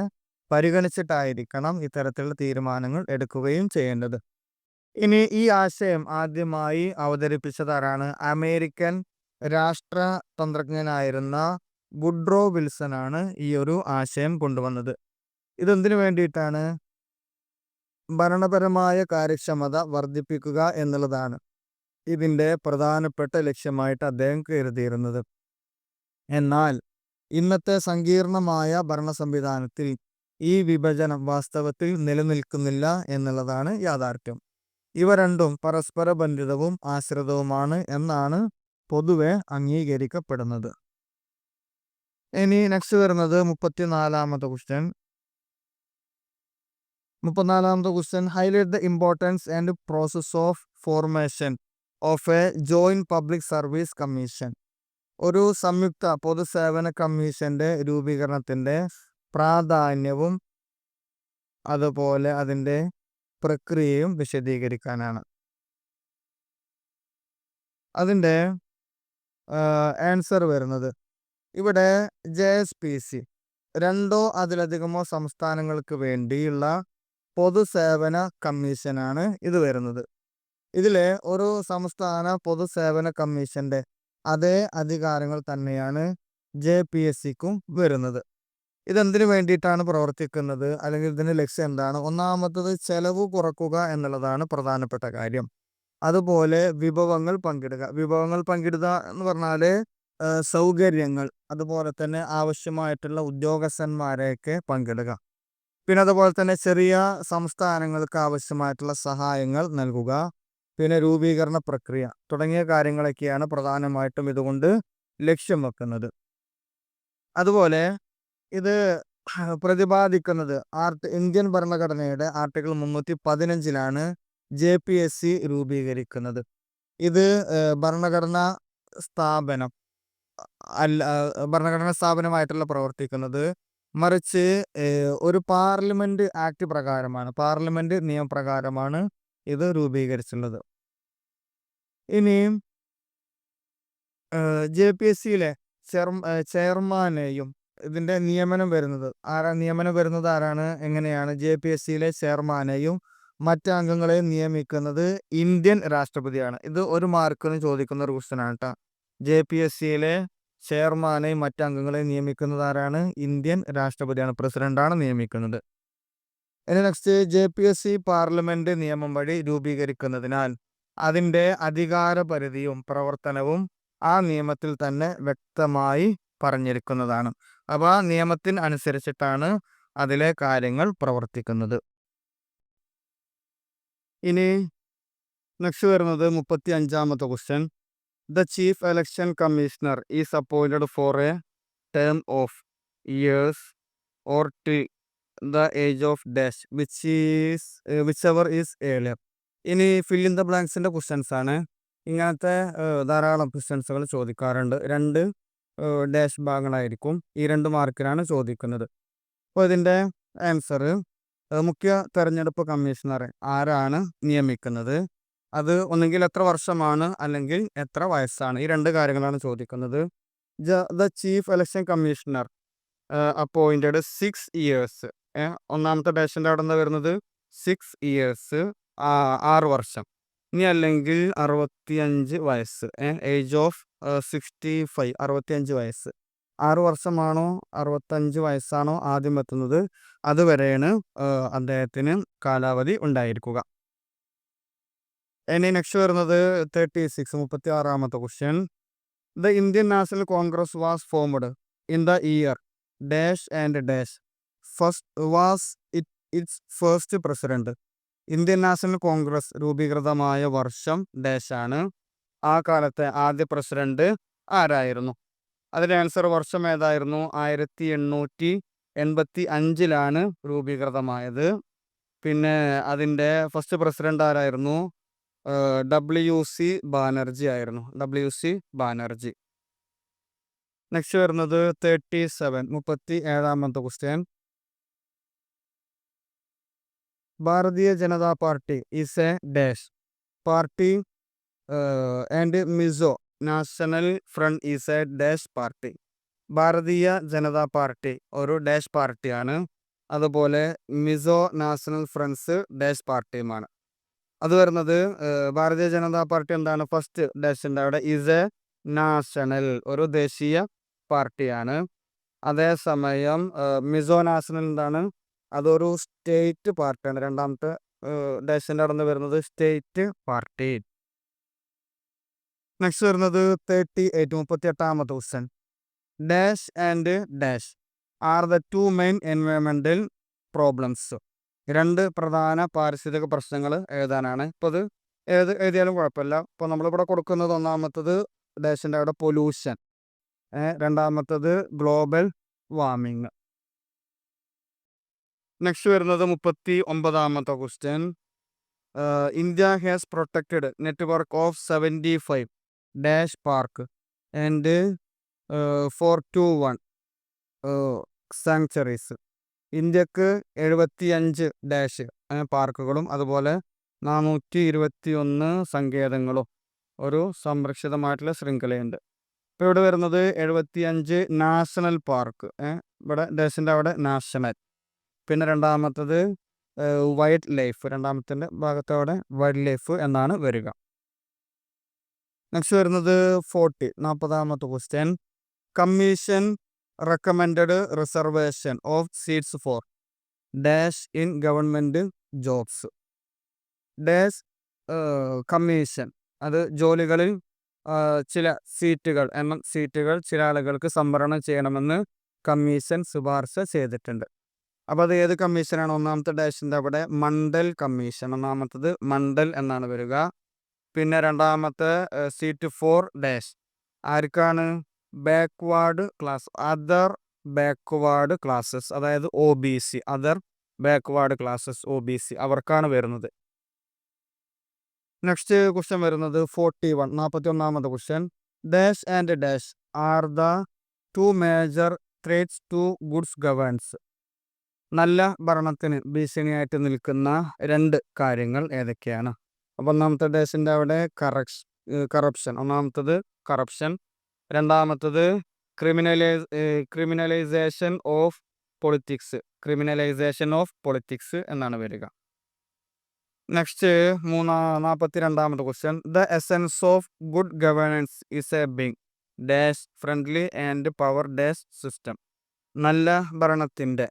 പരിഗണിച്ചിട്ടായിരിക്കണം ഇത്തരത്തിലുള്ള തീരുമാനങ്ങൾ എടുക്കുകയും ചെയ്യേണ്ടത്. ഇനി ഈ ആശയം ആദ്യമായി അവതരിപ്പിച്ചതാരാണ്? അമേരിക്കൻ രാഷ്ട്രതന്ത്രജ്ഞനായിരുന്ന വുഡ്രോ വിൽസൺ ആണ് ഈ ഒരു ആശയം കൊണ്ടുവന്നത്. ഇതെന്തിനു വേണ്ടിയിട്ടാണ്? ഭരണപരമായ കാര്യക്ഷമത വർദ്ധിപ്പിക്കുക എന്നുള്ളതാണ് ഇതിൻ്റെ പ്രധാനപ്പെട്ട ലക്ഷ്യമായിട്ട് അദ്ദേഹം കരുതിയിരുന്നത്. എന്നാൽ ഇന്നത്തെ സങ്കീർണമായ ഭരണ സംവിധാനത്തിൽ ഈ വിഭജനം വാസ്തവത്തിൽ നിലനിൽക്കുന്നില്ല എന്നുള്ളതാണ് യാഥാർത്ഥ്യം. ഇവ രണ്ടും പരസ്പര ബന്ധിതവും ആശ്രിതവുമാണ് എന്നാണ് പൊതുവെ അംഗീകരിക്കപ്പെടുന്നത്. ഇനി നെക്സ്റ്റ് വരുന്നത് 34 question. Highlight the importance and process of formation of A joint public service commission. ഒരു സംയുക്ത പൊതുസേവന കമ്മീഷന്റെ രൂപീകരണത്തിൻ്റെ പ്രാധാന്യവും അതുപോലെ അതിൻ്റെ പ്രക്രിയയും വിശദീകരിക്കാനാണ്. അതിൻ്റെ ആൻസർ വരുന്നത് ഇവിടെ JSPC രണ്ടോ അതിലധികമോ സംസ്ഥാനങ്ങൾക്ക് വേണ്ടിയുള്ള പൊതുസേവന കമ്മീഷനാണ് ഇത് വരുന്നത്. ഇതിലെ ഒരു സംസ്ഥാന പൊതുസേവന കമ്മീഷന്റെ അതേ അധികാരങ്ങൾ തന്നെയാണ് JPSCക്കും വരുന്നത്. ഇതെന്തിനു വേണ്ടിയിട്ടാണ് പ്രവർത്തിക്കുന്നത് അല്ലെങ്കിൽ ഇതിൻ്റെ ലക്ഷ്യം എന്താണ്? ഒന്നാമത്തത് ചെലവ് കുറക്കുക എന്നുള്ളതാണ് പ്രധാനപ്പെട്ട കാര്യം. അതുപോലെ വിഭവങ്ങൾ പങ്കിടുക എന്ന് പറഞ്ഞാൽ സൗകര്യങ്ങൾ അതുപോലെ തന്നെ ആവശ്യമായിട്ടുള്ള ഉദ്യോഗസ്ഥന്മാരെയൊക്കെ പങ്കിടുക. പിന്നെ അതുപോലെ തന്നെ ചെറിയ സംസ്ഥാനങ്ങൾക്ക് ആവശ്യമായിട്ടുള്ള സഹായങ്ങൾ നൽകുക, പിന്നെ രൂപീകരണ പ്രക്രിയ തുടങ്ങിയ കാര്യങ്ങളൊക്കെയാണ് പ്രധാനമായിട്ടും ഇതുകൊണ്ട് ലക്ഷ്യം വെക്കുന്നത്. അതുപോലെ ഇത് പ്രതിപാദിക്കുന്നത് ഇന്ത്യൻ ഭരണഘടനയുടെ ആർട്ടിക്കിൾ 315 JPSC രൂപീകരിക്കുന്നത്. ഇത് ഭരണഘടനാ സ്ഥാപനം അല്ല, ഭരണഘടനാ സ്ഥാപനമായിട്ടുള്ള പ്രവർത്തിക്കുന്നത്, മറിച്ച് ഒരു പാർലമെന്റ് ആക്ട് പ്രകാരമാണ്, പാർലമെന്റ് നിയമപ്രകാരമാണ് ഇത് രൂപീകരിച്ചിട്ടുള്ളത്. ഇനിയും JPSCയിലെ ചെയർമാനെയും ഇതിന്റെ നിയമനം വരുന്നത് ആരാണ്, എങ്ങനെയാണ്? JPSCയിലെ ചെയർമാനെയും മറ്റ് അംഗങ്ങളെയും നിയമിക്കുന്നത് ഇന്ത്യൻ രാഷ്ട്രപതിയാണ്. ഇത് 1 മാർക്കിന് ചോദിക്കുന്ന ഒരു ക്വസ്റ്റ്യൻ ആണ് കേട്ടോ. JPSCയിലെ ചെയർമാനെയും മറ്റ് അംഗങ്ങളെയും നിയമിക്കുന്നത് ആരാണ്? ഇന്ത്യൻ രാഷ്ട്രപതിയാണ്, പ്രസിഡന്റാണ് നിയമിക്കുന്നത്. ഇനി നെക്സ്റ്റ്, JPSC പാർലമെന്റ് നിയമം വഴി രൂപീകരിക്കുന്നതിനാൽ അതിൻ്റെ അധികാരപരിധിയും പ്രവർത്തനവും ആ നിയമത്തിൽ തന്നെ വ്യക്തമായി പറഞ്ഞിരിക്കുന്നതാണ്. അപ്പോൾ ആ നിയമത്തിന് അനുസരിച്ചിട്ടാണ് അതിലെ കാര്യങ്ങൾ പ്രവർത്തിക്കുന്നത്. ഇനി നെക്സ്റ്റ് വരുന്നത് 35ാമത്തെ question. The chief election commissioner is appointed for a term of years or till the age of dash whichever is earlier. ഇനി ഫിൽ ഇൻ ദ ബ്ലാങ്ക്സിന്റെ ക്വസ്റ്റ്യൻസ് ആണ്. ഇങ്ങനത്തെ ധാരാളം ക്വസ്റ്റ്യൻസുകൾ ചോദിക്കാറുണ്ട്. 2 ഡാഷ് ഭാഗങ്ങളായിരിക്കും. ഈ 2 മാർക്കിനാണ് ചോദിക്കുന്നത്. അപ്പോൾ ഇതിൻ്റെ ആൻസർ, മുഖ്യ തെരഞ്ഞെടുപ്പ് കമ്മീഷണറെ ആരാണ് നിയമിക്കുന്നത്, അത് ഒന്നുകിൽ എത്ര വർഷമാണ് അല്ലെങ്കിൽ എത്ര വയസ്സാണ്, ഈ 2 കാര്യങ്ങളാണ് ചോദിക്കുന്നത്. The chief election commissioner appointed 6 years. ഒന്നാമത്തെ ഡാഷിൻ്റെ അവിടെ എന്താ വരുന്നത്? 6 ഇയേഴ്സ്, 6 വർഷം. ഇനി അല്ലെങ്കിൽ 65 വയസ്സ്, ഏജ് ഓഫ് 65, 65 വയസ്സ്. 6 വർഷമാണോ 65 വയസ്സാണോ ആദ്യം എത്തുന്നത്, അതുവരെയാണ് അദ്ദേഹത്തിന് കാലാവധി ഉണ്ടായിരിക്കുക. ഇനി നെക്സ്റ്റ് വരുന്നത് 36ാമത്തെ question. The Indian National Congress was formed in the year dash and dash was its first president. Indian National Congress രൂപീകൃതമായ വർഷം ഡാഷ് ആണ്. ആ കാലത്തെ ആദ്യ പ്രസിഡന്റ് ആരായിരുന്നു? അതിൻ്റെ ആൻസർ, വർഷം ഏതായിരുന്നു? 1885 രൂപീകൃതമായത്. പിന്നെ അതിൻ്റെ ഫസ്റ്റ് പ്രസിഡന്റ് ആരായിരുന്നു? WC ബാനർജി ആയിരുന്നു, WC ബാനർജി. നെക്സ്റ്റ് വരുന്നത് 37ാമത്തെ question. Bharatiya Janata party is a dash party and Mizo national front is a dash party. Bharatiya Janata party ഒരു ഡാഷ് പാർട്ടിയാണ്, അതുപോലെ മിസോ നാഷണൽ ഫ്രണ്ട്സ് ഡാഷ് പാർട്ടിയുമാണ്. അത് വരുന്നത്, ഭാരതീയ ജനതാ പാർട്ടി എന്താണ്? ഫസ്റ്റ് ഡാഷിൻ്റെ അവിടെ ഈസ് എ നാഷണൽ, ഒരു ദേശീയ പാർട്ടിയാണ്. അതേസമയം മിസോ നാഷണൽ എന്താണ്? അതൊരു സ്റ്റേറ്റ് പാർട്ടിയാണ്. രണ്ടാമത്തെ ഡാഷിൻ്റെ അവിടെ നിന്ന് വരുന്നത് സ്റ്റേറ്റ് പാർട്ടി. നെക്സ്റ്റ് വരുന്നത് 38ാമത്തെ question. Dash and dash are the 2 main എൻവയോൺമെന്റൽ പ്രോബ്ലംസ്. 2 പ്രധാന പാരിസ്ഥിതിക പ്രശ്നങ്ങൾ എഴുതാനാണ്. ഇപ്പോൾ അത് എഴുതിയാലും കുഴപ്പമില്ല. ഇപ്പോൾ നമ്മളിവിടെ കൊടുക്കുന്നത് ഒന്നാമത്തത് ഡാഷിൻ്റെ അവിടെ പൊല്യൂഷൻ, രണ്ടാമത്തത് ഗ്ലോബൽ വാർമിങ്. നെക്സ്റ്റ് വരുന്നത് 39ാമത്തെ question. India has protected network of 75 dash park and 421 sanctuaries. ഇന്ത്യക്ക് 75 ഡാഷ് പാർക്കുകളും അതുപോലെ 421 സങ്കേതങ്ങളും ഒരു സംരക്ഷിതമായിട്ടുള്ള ശൃംഖലയുണ്ട്. ഇപ്പോൾ ഇവിടെ വരുന്നത് 75 നാഷണൽ പാർക്ക്, ഇവിടെ ഡാഷിൻ്റെ അവിടെ നാഷണൽ. പിന്നെ രണ്ടാമത്തത് വൈൽഡ് ലൈഫ്, രണ്ടാമത്തെ ഭാഗത്തവിടെ വൈൽഡ് ലൈഫ് എന്നാണ് വരിക. നെക്സ്റ്റ് വരുന്നത് 40ാമത്തെ question. Commission recommended reservation of seats for dash in government jobs. Dash commission, അത് ജോലികളിൽ ചില സീറ്റുകൾ ചില ആളുകൾക്ക് സംവരണം ചെയ്യണമെന്ന് കമ്മീഷൻ ശുപാർശ ചെയ്തിട്ടുണ്ട്. അപ്പോൾ അത് ഏത് കമ്മീഷനാണ്? ഒന്നാമത്തെ ഡാഷിൻ്റെ അവിടെ മണ്ഡൽ കമ്മീഷൻ, ഒന്നാമത്തത് മണ്ഡൽ എന്നാണ് വരിക. പിന്നെ രണ്ടാമത്തെ സീറ്റ് 4 ഡാഷ് ആർക്കാണ്? Backward class, other backward classes, അതായത് OBC, other backward classes OBC അവർക്കാണ് വരുന്നത്. നെക്സ്റ്റ് ക്വസ്റ്റ്യൻ വരുന്നത് 41, 41ാമത്തെ question. Dash and dash are the 2 major threats to good governance. നല്ല ഭരണത്തിന് ഭീഷണിയായിട്ട് നിൽക്കുന്ന 2 കാര്യങ്ങൾ ഏതൊക്കെയാണ്? അപ്പോൾ ഒന്നാമത്തെ ഡാഷിൻ്റെ അവിടെ കറപ്ഷൻ, ഒന്നാമത്തത് കറപ്ഷൻ, രണ്ടാമത്തത് ക്രിമിനലൈസേഷൻ ഓഫ് പൊളിറ്റിക്സ് എന്നാണ് വരിക. നെക്സ്റ്റ് 42ാമത്തെ question. The essence of good governance is a being dash friendly and power dash system. നല്ല ഭരണത്തിൻ്റെ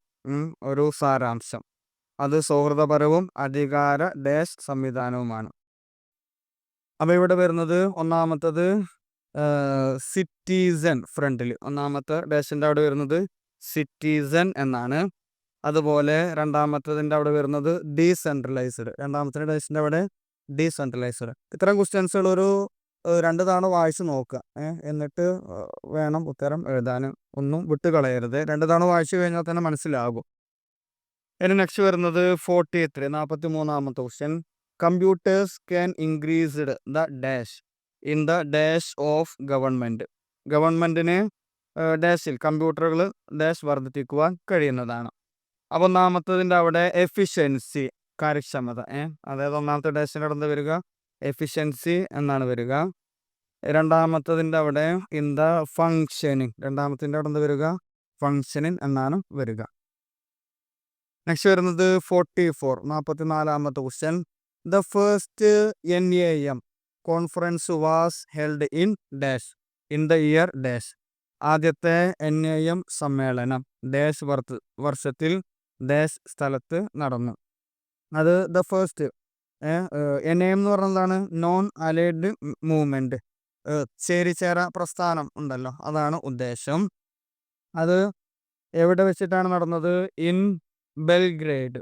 ഒരു സാരാംശം അത് സൗഹൃദപരവും അധികാര ഡാഷ് സംവിധാനവുമാണ്. അപ്പോൾ ഇവിടെ വരുന്നത് ഒന്നാമത്തത് സിറ്റിസൺ ഫ്രണ്ട്ലി, ഒന്നാമത്തെ ഡാഷിൻ്റെ അവിടെ വരുന്നത് സിറ്റിസൺ എന്നാണ്. അതുപോലെ രണ്ടാമത്തതിൻ്റെ അവിടെ വരുന്നത് ഡീസെൻട്രലൈസ്ഡ്, രണ്ടാമത്തെ ഡാഷിൻ്റെ അവിടെ ഡീസെൻട്രലൈസ്ഡ്. ഇത്തരം ക്വസ്റ്റ്യൻസുകൾ ഒരു 2 തവണ വായിച്ച് നോക്കുക, എന്നിട്ട് വേണം ഉത്തരം എഴുതാൻ. ഒന്നും വിട്ട് കളയരുത്, 2 തവണ വായിച്ചു കഴിഞ്ഞാൽ തന്നെ മനസ്സിലാകും. ഇനി നെക്സ്റ്റ് വരുന്നത് 43, 43ാമത്തെ question. Computers can increased the dash in the dash of government. ഗവൺമെൻറ്റിന് ഡാഷിൽ കമ്പ്യൂട്ടറുകൾ ഡാഷ് വർദ്ധിപ്പിക്കുവാൻ കഴിയുന്നതാണ്. അപ്പോൾ ഒന്നാമത്തതിൻ്റെ അവിടെ എഫിഷ്യൻസി, കാര്യക്ഷമത, അതായത് ഒന്നാമത്തെ ഡാഷിൻ്റെ അവിടെ എന്താ വരിക? എഫിഷ്യൻസി എന്നാണ് വരിക. രണ്ടാമത്തതിൻ്റെ അവിടെ ഇൻ ദ ഫങ്ഷനിങ്, രണ്ടാമത്തിൻ്റെ അവിടെ എന്താ വരിക? ഫങ്ഷനിങ് എന്നാണ് വരിക. നെക്സ്റ്റ് വരുന്നത് 44, 44ാമത്തെ question. The first NAM conference was held in dash in the year dash. ആദ്യത്തെ NAM സമ്മേളനം ഡാഷ് വർഷത്തിൽ ഡാഷ് സ്ഥലത്ത് നടന്നു. അത് ദ ഫസ്റ്റ് NAM എന്ന് പറഞ്ഞതാണ് നോൺ അലൈഡ് മൂവ്മെൻറ്റ്, ചേരിചേര പ്രസ്ഥാനം ഉണ്ടല്ലോ, അതാണ് ഉദ്ദേശം. അത് എവിടെ വെച്ചിട്ടാണ് നടന്നത്? In Belgrade.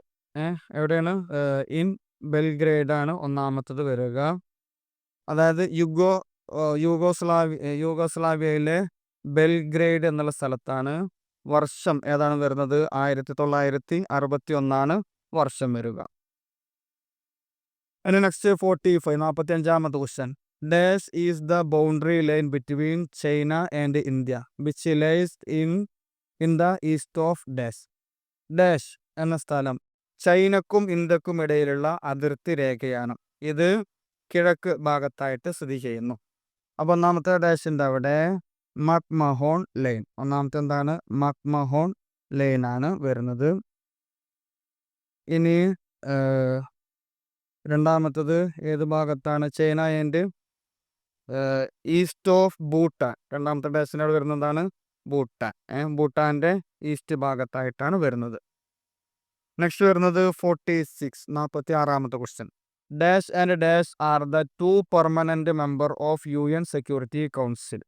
എവിടെയാണ്? ഇൻ ബെൽഗ്രേഡാണ് ഒന്നാമത്തത് വരിക. അതായത് യൂഗോസ്ലാവിയയിലെ ബെൽഗ്രേഡ് എന്നുള്ള സ്ഥലത്താണ്. വർഷം ഏതാണ് വരുന്നത്? 1961 വർഷം വരിക. അതിന് നെക്സ്റ്റ് 45, 45ാമത്തെ question. Dash is the boundary line between China and India which lies in the east of dash. Dash എന്ന സ്ഥലം ചൈനക്കും ഇന്ത്യക്കും ഇടയിലുള്ള അതിർത്തി രേഖയാണ്. ഇത് കിഴക്ക് ഭാഗത്തായിട്ട് സ്ഥിതി ചെയ്യുന്നു. അപ്പോൾ ഒന്നാമത്തെ ഡാഷിൻ്റെ അവിടെ മക്മഹോൺ ലൈൻ, ഒന്നാമത്തെ എന്താണ്? മക്മഹോൺ ലൈനാണ് വരുന്നത്. ഇനി രണ്ടാമത്തത് ഏത് ഭാഗത്താണ്? China and east of Bhutan. രണ്ടാമത്തെ ഡാഷിൻ്റെ അവിടെ വരുന്നതാണ് ഭൂട്ടാൻ. ഭൂട്ടാൻ്റെ ഈസ്റ്റ് ഭാഗത്തായിട്ടാണ് വരുന്നത്. നെക്സ്റ്റ് വരുന്നത് 46, 46ാമത്തെ question. Dash and dash are the 2 permanent member of UN security council.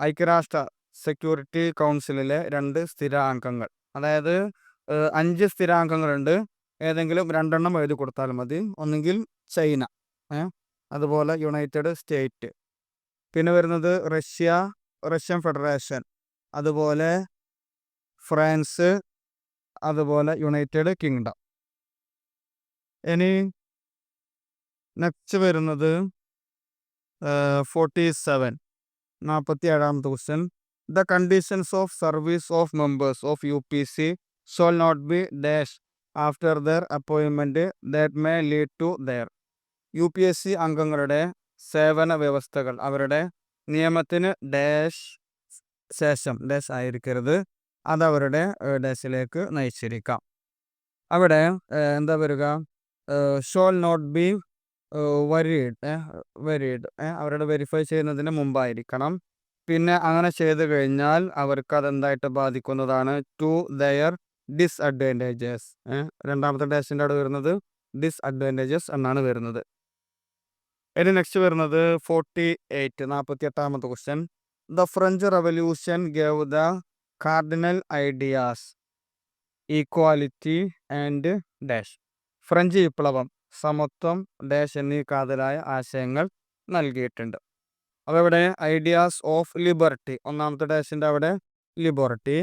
ഐക്യരാഷ്ട്ര സെക്യൂരിറ്റി കൗൺസിലിലെ 2 സ്ഥിരാംഗങ്ങൾ, അതായത് 5 സ്ഥിരാംഗങ്ങളുണ്ട്. ഏതെങ്കിലും 2 എണ്ണം എഴുതി കൊടുത്താൽ മതി. ഒന്നുകിൽ ചൈന, അതുപോലെ യുണൈറ്റഡ് സ്റ്റേറ്റ്, പിന്നെ വരുന്നത് റഷ്യൻ ഫെഡറേഷൻ, അതുപോലെ ഫ്രാൻസ്, അതുപോലെ യുണൈറ്റഡ് കിങ്ഡം. ഇനി നെക്സ്റ്റ് വരുന്നത് 47, 47ാമത്തെ question. The conditions of service of members of UPC shall not be dash after their appointment that may lead to their. UPSC അംഗങ്ങളുടെ സേവന വ്യവസ്ഥകൾ അവരുടെ നിയമത്തിന് ഡാഷ് ശേഷം ഡാഷ് ആയിരിക്കരുത്, അതവരുടെ ഡാഷിലേക്ക് നയിച്ചിരിക്കാം. അവിടെ എന്താ വരിക? ഷോൾ നോട്ട് ബി വരീഡ്, അവരുടെ വെരിഫൈ ചെയ്യുന്നതിന് മുമ്പായിരിക്കണം. പിന്നെ അങ്ങനെ ചെയ്തു കഴിഞ്ഞാൽ അവർക്ക് അതെന്തായിട്ട് ബാധിക്കുന്നതാണ്? To their disadvantages. രണ്ടാമത്തെ ഡാഷിൻ്റെ അവിടെ വരുന്നത് ഡിസ്അഡ്വാൻറ്റേജസ് എന്നാണ് വരുന്നത്. ഇനി നെക്സ്റ്റ് വരുന്നത് 48, 48ാമത്തെ question. The French revolution gave the cardinal ideas equality and dash. French വിപ്ലവം, സമത്വം ഡാഷ് എന്നീ കാതലായ ആശയങ്ങൾ നൽകിയിട്ടുണ്ട്. അപ്പോൾ ഇവിടെ ഐഡിയാസ് ഓഫ് ലിബർട്ടി, ഒന്നാമത്തെ ഡാഷിൻ്റെ അവിടെ ലിബർട്ടി,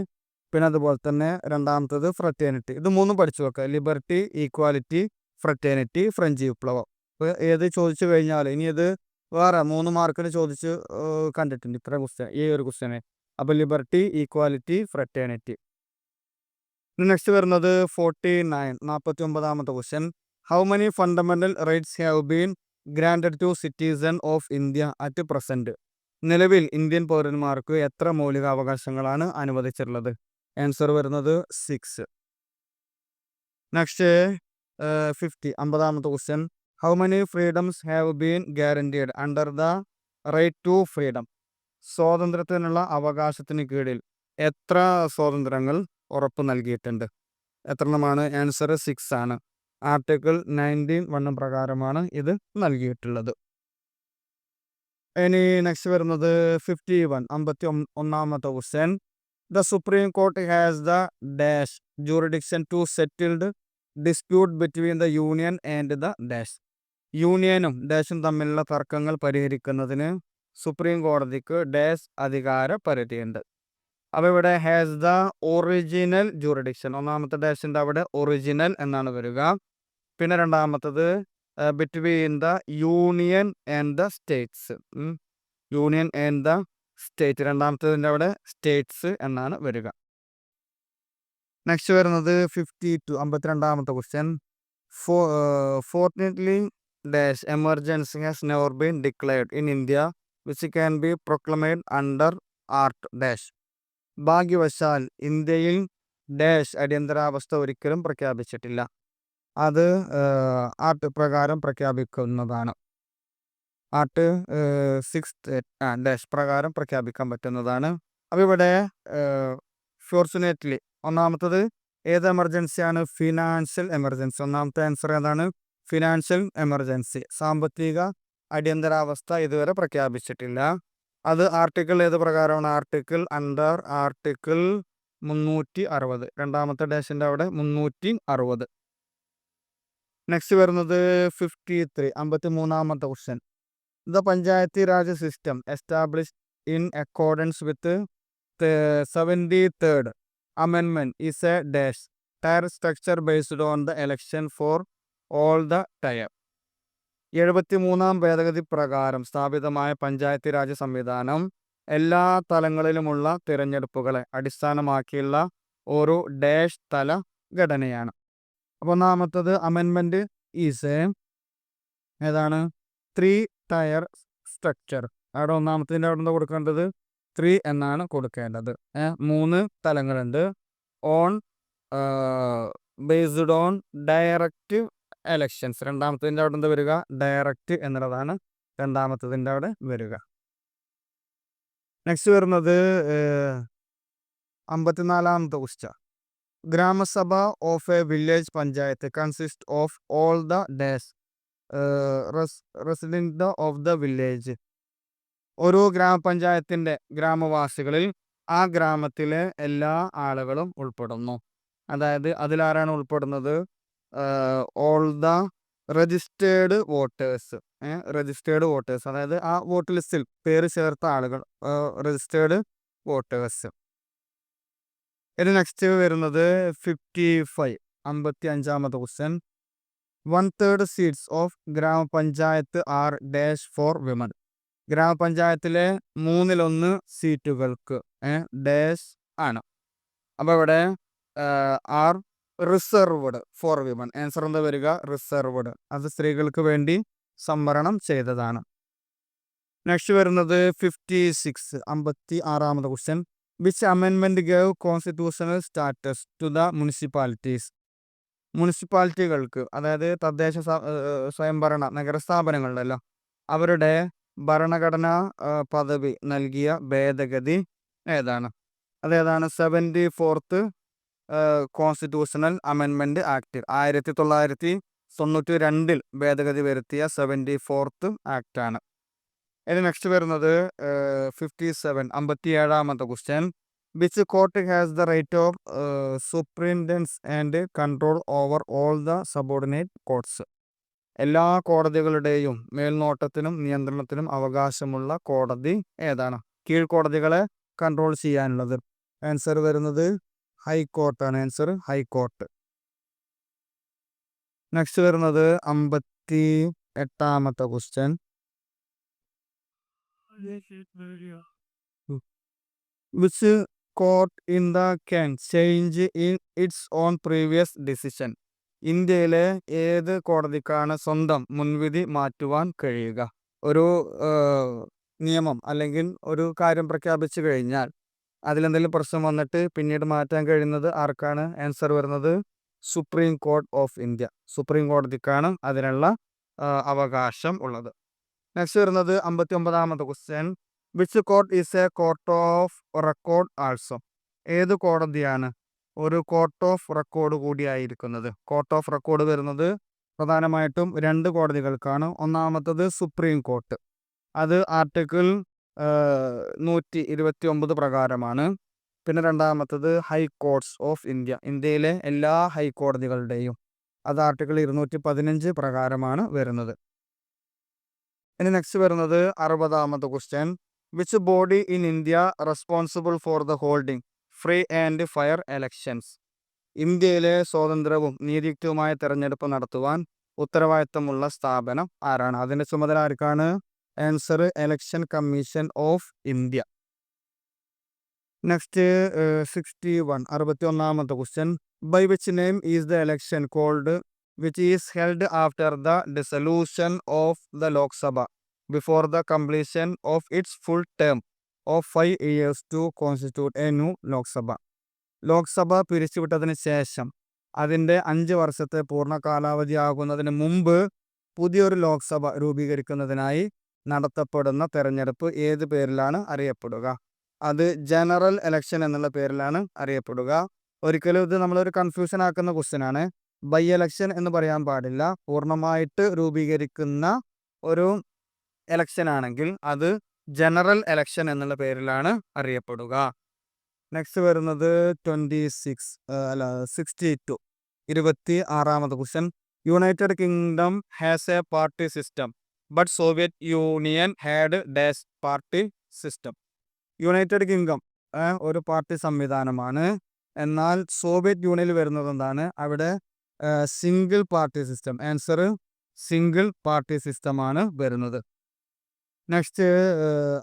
പിന്നെ അതുപോലെ തന്നെ രണ്ടാമത്തത് ഫ്രറ്റേണിറ്റി. ഇത് മൂന്നും പഠിച്ചു വെക്കുക: ലിബർട്ടി, ഈക്വാലിറ്റി, ഫ്രറ്റേണിറ്റി, ഫ്രഞ്ച് വിപ്ലവം. ഇപ്പോൾ ഏത് ചോദിച്ചു കഴിഞ്ഞാൽ ഇനി ഇത് വേറെ 3 മാർക്കിന് ചോദിച്ച് കണ്ടിട്ടുണ്ട് ഇത്ര ക്വസ്റ്റ്യൻ, ഈ ഒരു ക്വസ്റ്റ്യനെ. അപ്പോൾ ലിബർട്ടി, ഈക്വാലിറ്റി, ഫ്രറ്റേണിറ്റി. നെക്സ്റ്റ് വരുന്നത് 49ാമത്തെ question. How many fundamental rights have been granted to citizen of India at present? നിലവിൽ ഇന്ത്യൻ പൗരന്മാർക്ക് എത്ര മൗലികാവകാശങ്ങളാണ് അനുവദിച്ചിട്ടുള്ളത്? ആൻസർ വരുന്നത് 6. നെക്സ്റ്റ് 50ാമത്തെ question. How many freedoms have been guaranteed under the right to freedom? സ്വാതന്ത്ര്യത്തിനുള്ള അവകാശത്തിന് കീഴിൽ എത്ര സ്വാതന്ത്ര്യങ്ങൾ ഉറപ്പ് നൽകിയിട്ടുണ്ട്? എത്ര എണ്ണമാണ്? ആൻസർ 6 ആണ്. ആർട്ടിക്കിൾ 19(1) പ്രകാരമാണ് ഇത് നൽകിയിട്ടുള്ളത്. ഇനി നെക്സ്റ്റ് വരുന്നത് 51ാമത്തെ question. The supreme court has the dash jurisdiction to settled dispute between the union and the dash. യൂണിയനും ഡാഷും തമ്മിലുള്ള തർക്കങ്ങൾ പരിഹരിക്കുന്നതിന് സുപ്രീം കോടതിക്ക് ഡാഷ് അധികാര പരിധിയുണ്ട്. അപ്പോൾ ഇവിടെ ഹാസ് ദ ഒറിജിനൽ ജൂറിഡിക്ഷൻ, ഒന്നാമത്തെ ഡാഷിൻ്റെ അവിടെ ഒറിജിനൽ എന്നാണ് വരിക. പിന്നെ രണ്ടാമത്തത് between the union and the states, union and the state, രണ്ടാമത്തതിൻ്റെ അവിടെ സ്റ്റേറ്റ്സ് എന്നാണ് വരിക. നെക്സ്റ്റ് വരുന്നത് 52ാമത്തെ question. Fortunately dash emergency has never been declared in India which can be proclaimed under art dash. ഭാഗ്യവശാൽ ഇന്ത്യയിൽ ഡാഷ് അടിയന്തരാവസ്ഥ ഒരിക്കലും പ്രഖ്യാപിച്ചിട്ടില്ല. അത് ആർട്ട് പ്രകാരം പ്രഖ്യാപിക്കുന്നതാണ്. ആർട്ട് 6 ഡാഷ് പ്രകാരം പ്രഖ്യാപിക്കാൻ പറ്റുന്നതാണ്. അപ്പോൾ ഇവിടെ ഫോർച്യൂനേറ്റ്ലി ഒന്നാമത്തത് ഏത് എമർജൻസിയാണ്? Financial emergency. ഒന്നാമത്തെ ആൻസർ ഏതാണ്? Financial emergency. സാമ്പത്തിക അടിയന്തരാവസ്ഥ ഇതുവരെ പ്രഖ്യാപിച്ചിട്ടില്ല. അത് ആർട്ടിക്കിൾ ഏത് പ്രകാരമാണ്? ആർട്ടിക്കിൾ അണ്ടർ ആർട്ടിക്കിൾ 360, രണ്ടാമത്തെ ഡാഷിൻ്റെ അവിടെ 360. നെക്സ്റ്റ് വരുന്നത് 53ാമത്തെ question. The panchayati Raj system established in accordance with 73rd amendment is a dash tier structure based on the election for all the tier. 73ാം ഭേദഗതി പ്രകാരം സ്ഥാപിതമായ പഞ്ചായത്തി രാജ് സംവിധാനം എല്ലാ തലങ്ങളിലുമുള്ള തിരഞ്ഞെടുപ്പുകളെ അടിസ്ഥാനമാക്കിയുള്ള ഒരു ഡാഷ് തല ഘടനയാണ്. അപ്പോൾ ഒന്നാമത്തത് അമെൻമെൻറ്റ് ഈസ് ഏതാണ്? 3 ടയർ സ്ട്രക്ചർ. അവിടെ ഒന്നാമത്തതിൻ്റെ അവിടെ നിന്ന് കൊടുക്കേണ്ടത് 3 എന്നാണ് കൊടുക്കേണ്ടത്. 3 തലങ്ങളുണ്ട്. On based on direct elections. രണ്ടാമത്തതിൻ്റെ അവിടെ നിന്ന് വരിക ഡയറക്റ്റ് എന്നുള്ളതാണ് രണ്ടാമത്തതിൻ്റെ അവിടെ വരിക. നെക്സ്റ്റ് വരുന്നത് 54ാമത്തെ question. Gram Sabha of a village panchayat consist of all the dash resident of the village. ഒരു ഗ്രാമപഞ്ചായത്തിൻ്റെ ഗ്രാമവാസികളിൽ ആ ഗ്രാമത്തിലെ എല്ലാ ആളുകളും ഉൾപ്പെടുന്നു. അതായത് അതിലാരാണ് ഉൾപ്പെടുന്നത്? All the registered voters. Registered voters, അതായത് ആ വോട്ട് ലിസ്റ്റിൽ പേര് ചേർത്ത ആളുകൾ, രജിസ്റ്റേർഡ് വോട്ടേഴ്സ്. ഇനി നെക്സ്റ്റ് വരുന്നത് 55ാമത്തെ ക്വസ്റ്റ്യൻ. 1/3 സീറ്റ്സ് ഓഫ് ഗ്രാമപഞ്ചായത്ത് ആർ ഡാഷ് ഫോർ വിമൻ. ഗ്രാമപഞ്ചായത്തിലെ 1/3 സീറ്റുകൾക്ക് ഡാഷ് ആണ്. അപ്പോൾ ഇവിടെ are reserved for women. Answer എന്താ വരിക? റിസർവ്ഡ്. അത് സ്ത്രീകൾക്ക് വേണ്ടി സംവരണം ചെയ്തതാണ്. നെക്സ്റ്റ് വരുന്നത് 56ാമത്തെ question. Which amendment gave constitutional status to the municipalities. മുനിസിപ്പാലിറ്റികൾക്ക്, അതായത് തദ്ദേശ സ്വയംഭരണ നഗരസ്ഥാപനങ്ങളിലല്ലോ, അവരുടെ ഭരണഘടനാ പദവി നൽകിയ ഭേദഗതി ഏതാണ്? അതേതാണ്? 74th constitutional amendment act. 1992 ഭേദഗതി വരുത്തിയ 74th ആക്റ്റാണ്. ഇനി നെക്സ്റ്റ് വരുന്നത് 57ാമത്തെ question. Which court has the right of superintendence and control over all the subordinate courts. എല്ലാ കോടതികളുടെയും മേൽനോട്ടത്തിനും നിയന്ത്രണത്തിനും അവകാശമുള്ള കോടതി ഏതാണ്? കീഴ്ക്കോടതികളെ കൺട്രോൾ ചെയ്യാനുള്ളത്. ആൻസർ വരുന്നത് ഹൈക്കോർട്ടാണ്. Answer high court. നെക്സ്റ്റ് വരുന്നത് 58ാമത്തെ question. Which court in the can change in its own previous decision. ഇന്ത്യയിലെ ഏത് കോടതിക്കാണ് സ്വന്തം മുൻവിധി മാറ്റുവാൻ കഴിയുക? ഒരു നിയമം അല്ലെങ്കിൽ ഒരു കാര്യം പ്രഖ്യാപിച്ചു കഴിഞ്ഞാൽ അതിലെന്തെങ്കിലും പ്രശ്നം വന്നിട്ട് പിന്നീട് മാറ്റാൻ കഴിയുന്നത് ആർക്കാണ്? ആൻസർ വരുന്നത് supreme court of India. Supreme കോടതിക്കാണ് അതിനുള്ള അവകാശം ഉള്ളത്. നെക്സ്റ്റ് വരുന്നത് 59ാമത്തെ question. Which court is a court of record also. ഏത് കോടതിയാണ് ഒരു കോർട്ട് ഓഫ് റെക്കോർഡ് കൂടിയായിരിക്കുന്നത്? കോർട്ട് ഓഫ് റെക്കോർഡ് വരുന്നത് പ്രധാനമായിട്ടും രണ്ട് കോടതികൾക്കാണ്. ഒന്നാമത്തത് സുപ്രീം കോർട്ട്, അത് ആർട്ടിക്കിൾ 129 പ്രകാരമാണ്. പിന്നെ രണ്ടാമത്തത് ഹൈക്കോർട്ട്സ് ഓഫ് ഇന്ത്യ, ഇന്ത്യയിലെ എല്ലാ ഹൈക്കോടതികളുടെയും, അത് ആർട്ടിക്കിൾ 215 പ്രകാരമാണ് വരുന്നത്. ഇനി നെക്സ്റ്റ് വരുന്നത് 60ാമത്തെ question. Which body in India responsible for the holding free and fair elections. ഇന്ത്യയിലെ സ്വതന്ത്രവും നീതിയുക്തവുമായ തെരഞ്ഞെടുപ്പ് നടത്തുവാൻ ഉത്തരവാദിത്തമുള്ള സ്ഥാപനം ആരാണ്? അതിന്റെ ചുമതല ആർക്കാണ്? Answer election commission of India. Next 61ാമത്തെ question. By which name is the election called which is held after the dissolution of the Lok Sabha before the completion of its full term of 5 years to constitute a new Lok Sabha. Lok Sabha പിരിച്ചുവിട്ടതിന് ശേഷം അതിൻ്റെ 5 വർഷത്തെ പൂർണ്ണ കാലാവധി ആകുന്നതിന് മുമ്പ് പുതിയൊരു ലോക്സഭ രൂപീകരിക്കുന്നതിനായി നടത്തപ്പെടുന്ന തെരഞ്ഞെടുപ്പ് ഏത് പേരിലാണ് അറിയപ്പെടുക? അത് ജനറൽ എലക്ഷൻ എന്നുള്ള പേരിലാണ് അറിയപ്പെടുക. ഒരിക്കലും ഇത് നമ്മളൊരു കൺഫ്യൂഷൻ ആക്കുന്ന ക്വസ്റ്റ്യൻ ആണ്. ബൈ എലക്ഷൻ എന്ന് പറയാൻ പാടില്ല. പൂർണ്ണമായിട്ട് രൂപീകരിക്കുന്ന ഒരു എലക്ഷൻ ആണെങ്കിൽ അത് ജനറൽ എലക്ഷൻ എന്നുള്ള പേരിലാണ് അറിയപ്പെടുക. നെക്സ്റ്റ് വരുന്നത് 26ാമത്തെ question. United kingdom has a party system but Soviet union had dash party system. United kingdom ഒരു പാർട്ടി സംവിധാനമാണ്. എന്നാൽ സോവിയറ്റ് യൂണിയനിൽ വരുന്നത് എന്താണ്? അവിടെ single party system. Answer single party സിസ്റ്റമാണ് വരുന്നത്. നെക്സ്റ്റ്